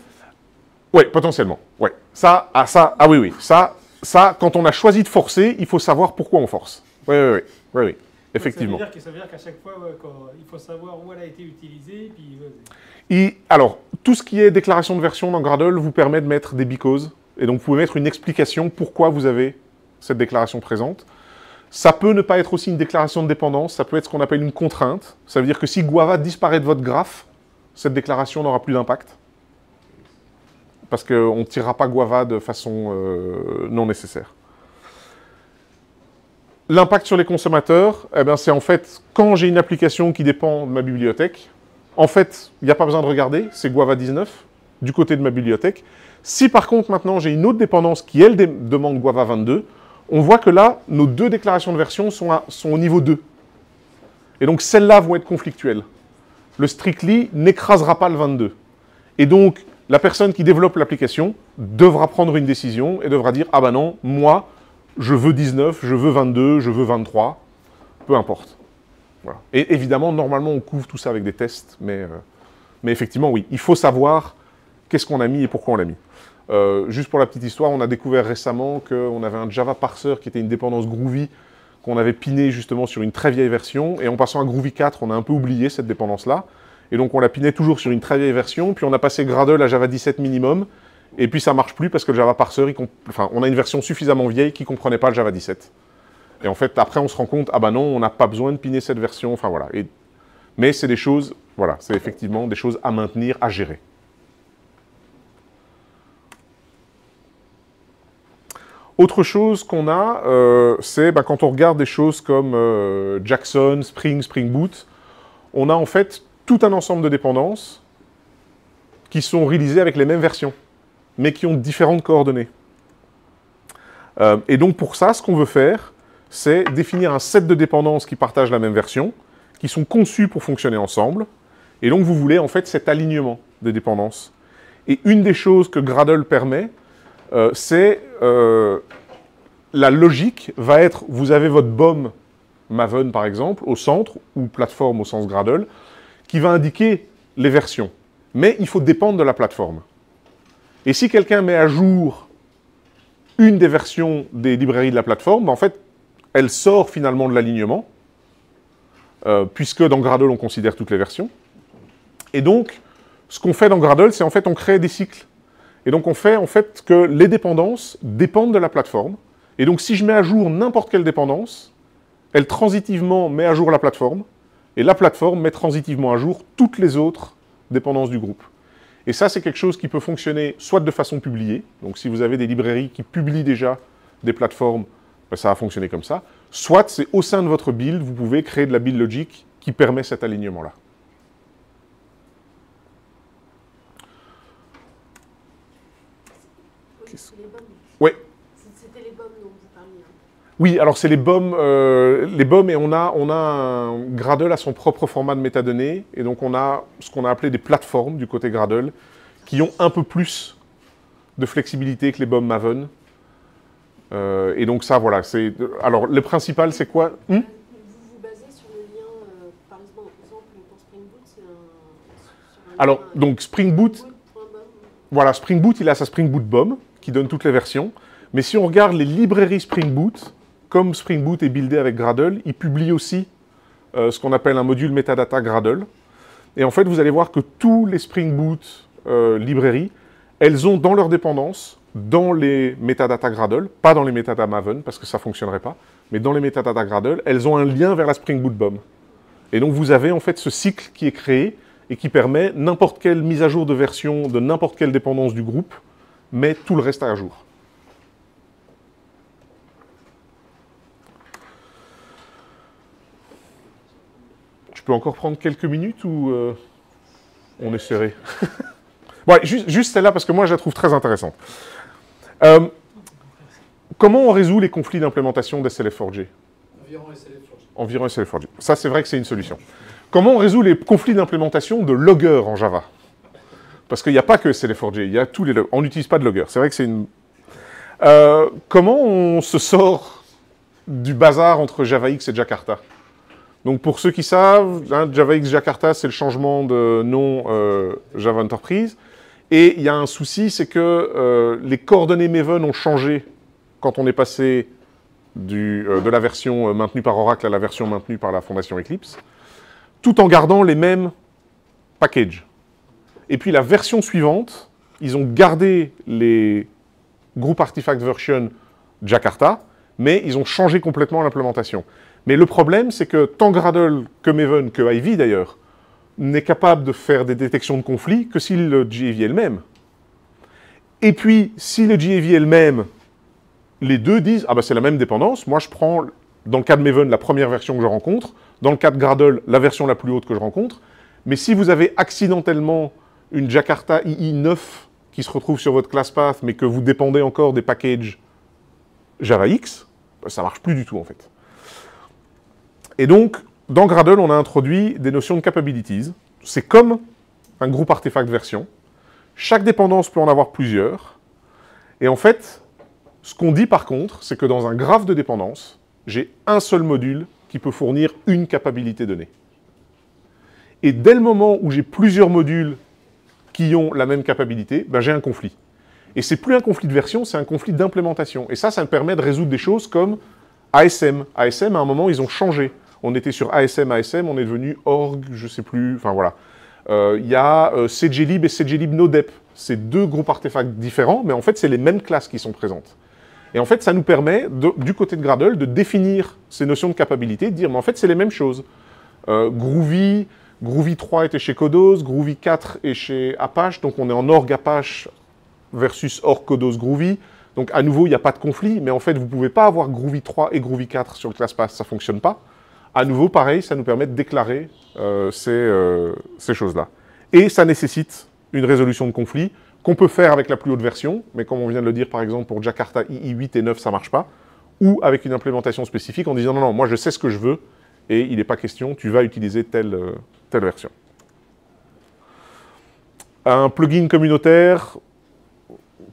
Oui, potentiellement. Ouais. Ah oui. Ça, quand on a choisi de forcer, il faut savoir pourquoi on force. Oui. Effectivement. Ça veut dire qu'à chaque fois, il faut savoir où elle a été utilisée. Alors, tout ce qui est déclaration de version dans Gradle vous permet de mettre des because. Et donc, vous pouvez mettre une explication pourquoi vous avez cette déclaration présente. Ça peut ne pas être aussi une déclaration de dépendance. Ça peut être ce qu'on appelle une contrainte. Ça veut dire que si Guava disparaît de votre graphe, cette déclaration n'aura plus d'impact. Parce qu'on ne tirera pas Guava de façon non nécessaire. L'impact sur les consommateurs, eh ben, c'est en fait, quand j'ai une application qui dépend de ma bibliothèque, en fait, il n'y a pas besoin de regarder, c'est Guava 19, du côté de ma bibliothèque. Si par contre, maintenant, j'ai une autre dépendance qui, elle, demande Guava 22, on voit que là, nos deux déclarations de version sont au niveau 2. Et donc, celles-là vont être conflictuelles. Le Strictly n'écrasera pas le 22. Et donc, la personne qui développe l'application devra prendre une décision et devra dire « Ah ben non, moi, je veux 19, je veux 22, je veux 23, peu importe. » Voilà. Et évidemment, normalement, on couvre tout ça avec des tests, mais effectivement, oui, il faut savoir qu'est-ce qu'on a mis et pourquoi on l'a mis. Juste pour la petite histoire, on a découvert récemment qu'on avait un Java parser qui était une dépendance Groovy qu'on avait piné justement sur une très vieille version, et en passant à Groovy 4, on a un peu oublié cette dépendance-là. et donc on la pinait toujours sur une très vieille version, puis on a passé Gradle à Java 17 minimum, et puis ça marche plus parce que le Java Parser, on a une version suffisamment vieille qui ne comprenait pas le Java 17. Et en fait, après on se rend compte, ah bah non, on n'a pas besoin de piner cette version, enfin voilà. Mais c'est des choses, voilà, c'est effectivement des choses à maintenir, à gérer. Autre chose qu'on a, c'est quand on regarde des choses comme Jackson, Spring, Spring Boot, on a en fait tout un ensemble de dépendances qui sont réalisées avec les mêmes versions, mais qui ont différentes coordonnées. Et donc pour ça, ce qu'on veut faire, c'est définir un set de dépendances qui partagent la même version, qui sont conçues pour fonctionner ensemble, et donc vous voulez en fait cet alignement des dépendances. Et une des choses que Gradle permet, c'est la logique va être, vous avez votre BOM Maven par exemple, au centre, ou plateforme au sens Gradle, qui va indiquer les versions. Mais il faut dépendre de la plateforme. Et si quelqu'un met à jour une des versions des librairies de la plateforme, en fait, elle sort finalement de l'alignement, puisque dans Gradle, on considère toutes les versions. Et donc, ce qu'on fait dans Gradle, c'est en fait, on crée des cycles. Et donc, on fait en fait que les dépendances dépendent de la plateforme. Et donc, si je mets à jour n'importe quelle dépendance, elle transitivement met à jour la plateforme, et la plateforme met transitivement à jour toutes les autres dépendances du groupe. Et ça, c'est quelque chose qui peut fonctionner soit de façon publiée, donc si vous avez des librairies qui publient déjà des plateformes, ça va fonctionner comme ça, soit c'est au sein de votre build, vous pouvez créer de la build logic qui permet cet alignement-là. Oui. C'était les BOM dont vous parliez. Oui, alors c'est les BOM, et on a un Gradle à son propre format de métadonnées, et donc on a ce qu'on a appelé des plateformes du côté Gradle, qui ont un peu plus de flexibilité que les BOM Maven. Et donc ça, voilà, c'est... Alors, le principal, c'est quoi? Vous vous basez sur le lien, par exemple, pour Spring Boot, c'est un... Alors, donc Spring Boot, voilà, Spring Boot, il a sa Spring Boot BOM, qui donne toutes les versions. Mais si on regarde les librairies Spring Boot, comme Spring Boot est buildé avec Gradle, il publie aussi ce qu'on appelle un module metadata Gradle. Et en fait, vous allez voir que tous les Spring Boot librairies, elles ont dans leur dépendance, dans les metadata Gradle, pas dans les metadata Maven, parce que ça ne fonctionnerait pas, mais dans les metadata Gradle, elles ont un lien vers la Spring Boot BOM. Et donc vous avez en fait ce cycle qui est créé et qui permet n'importe quelle mise à jour de version de n'importe quelle dépendance du groupe, mais tout le reste à jour. Je peux encore prendre quelques minutes ou on est serré? Ouais, juste celle-là, parce que moi je la trouve très intéressante. Comment on résout les conflits d'implémentation d'SLF4J? Environ SLF4J. Ça, c'est vrai que c'est une solution. Comment on résout les conflits d'implémentation de logger en Java? Parce qu'il n'y a pas que SLF4J, il y a tous les loggers. On n'utilise pas de logger. C'est vrai que c'est une... comment on se sort du bazar entre JavaX et Jakarta? Donc pour ceux qui savent, JavaX Jakarta, c'est le changement de nom Java Enterprise. Et il y a un souci, c'est que les coordonnées Maven ont changé quand on est passé de la version maintenue par Oracle à la version maintenue par la fondation Eclipse, tout en gardant les mêmes packages. Et puis la version suivante, ils ont gardé les Group Artifact Version Jakarta, mais ils ont changé complètement l'implémentation. Mais le problème, c'est que tant Gradle que Maven, que Ivy d'ailleurs, n'est capable de faire des détections de conflits que si le JAV est le même. Et puis, si le JAV est le même, les deux disent « Ah ben c'est la même dépendance, moi je prends, dans le cas de Maven, la première version que je rencontre, dans le cas de Gradle, la version la plus haute que je rencontre, mais si vous avez accidentellement une Jakarta II 9 qui se retrouve sur votre class path, mais que vous dépendez encore des packages JavaX, ben ça ne marche plus du tout en fait. » Et donc, dans Gradle, on a introduit des notions de capabilities. C'est comme un groupe artefact version. Chaque dépendance peut en avoir plusieurs. Et en fait, ce qu'on dit par contre, c'est que dans un graphe de dépendance, j'ai un seul module qui peut fournir une capabilité donnée. Et dès le moment où j'ai plusieurs modules qui ont la même capabilité, ben j'ai un conflit. Et c'est plus un conflit de version, c'est un conflit d'implémentation. Et ça me permet de résoudre des choses comme ASM. ASM, à un moment, ils ont changé. On était sur ASM, on est devenu org, je sais plus, enfin voilà. Il y a CGlib et CGlib NoDep. C'est deux groupes artefacts différents, mais en fait, c'est les mêmes classes qui sont présentes. Et en fait, ça nous permet, du côté de Gradle, de définir ces notions de capacité, de dire, mais en fait, c'est les mêmes choses. Groovy 3 était chez Codos, Groovy 4 est chez Apache, donc on est en org Apache versus org Codos Groovy. Donc à nouveau, il n'y a pas de conflit, mais en fait, vous ne pouvez pas avoir Groovy 3 et Groovy 4 sur le ClassPath, ça ne fonctionne pas. À nouveau, pareil, ça nous permet de déclarer ces choses-là. Et ça nécessite une résolution de conflit qu'on peut faire avec la plus haute version, mais comme on vient de le dire, par exemple, pour Jakarta II 8 et 9, ça ne marche pas, ou avec une implémentation spécifique en disant non, non, moi je sais ce que je veux, et il n'est pas question, tu vas utiliser telle version. Un plugin communautaire,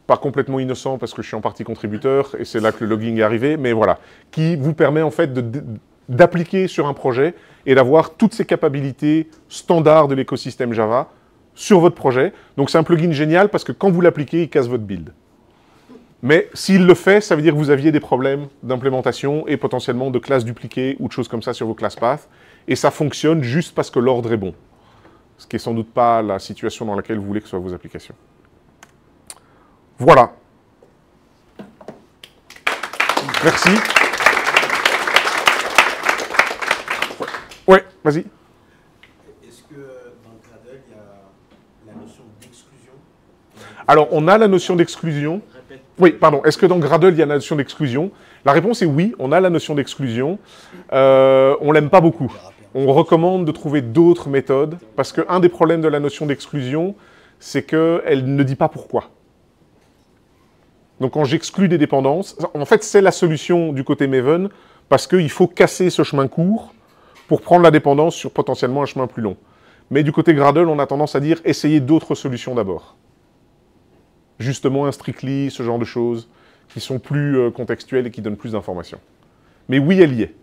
pas complètement innocent parce que je suis en partie contributeur, et c'est là que le logging est arrivé, mais voilà, qui vous permet en fait d'appliquer sur un projet et d'avoir toutes ces capacités standards de l'écosystème Java sur votre projet. Donc c'est un plugin génial parce que quand vous l'appliquez, il casse votre build. Mais s'il le fait, ça veut dire que vous aviez des problèmes d'implémentation et potentiellement de classes dupliquées ou de choses comme ça sur vos ClassPath. Et ça fonctionne juste parce que l'ordre est bon. Ce qui n'est sans doute pas la situation dans laquelle vous voulez que soient vos applications. Voilà. Merci. Ouais, vas-y. Est-ce que dans Gradle, il y a la notion d'exclusion? Alors, on a la notion d'exclusion. Oui, pardon. Est-ce que dans Gradle, il y a la notion d'exclusion? La réponse est oui, on a la notion d'exclusion. On l'aime pas beaucoup. On recommande de trouver d'autres méthodes, parce qu'un des problèmes de la notion d'exclusion, c'est qu'elle ne dit pas pourquoi. Donc quand j'exclus des dépendances, en fait, c'est la solution du côté Maven, parce qu'il faut casser ce chemin court pour prendre la dépendance sur potentiellement un chemin plus long. Mais du côté Gradle, on a tendance à dire essayez d'autres solutions d'abord. Justement un strictly, ce genre de choses, qui sont plus contextuelles et qui donnent plus d'informations. Mais oui, elle y est.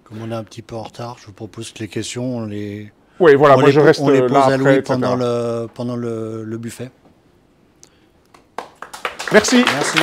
Comme on est un petit peu en retard, je vous propose que les questions, on les... Oui, voilà, moi je reste on les pose là à après, Louis etc. pendant le buffet. Merci. Merci.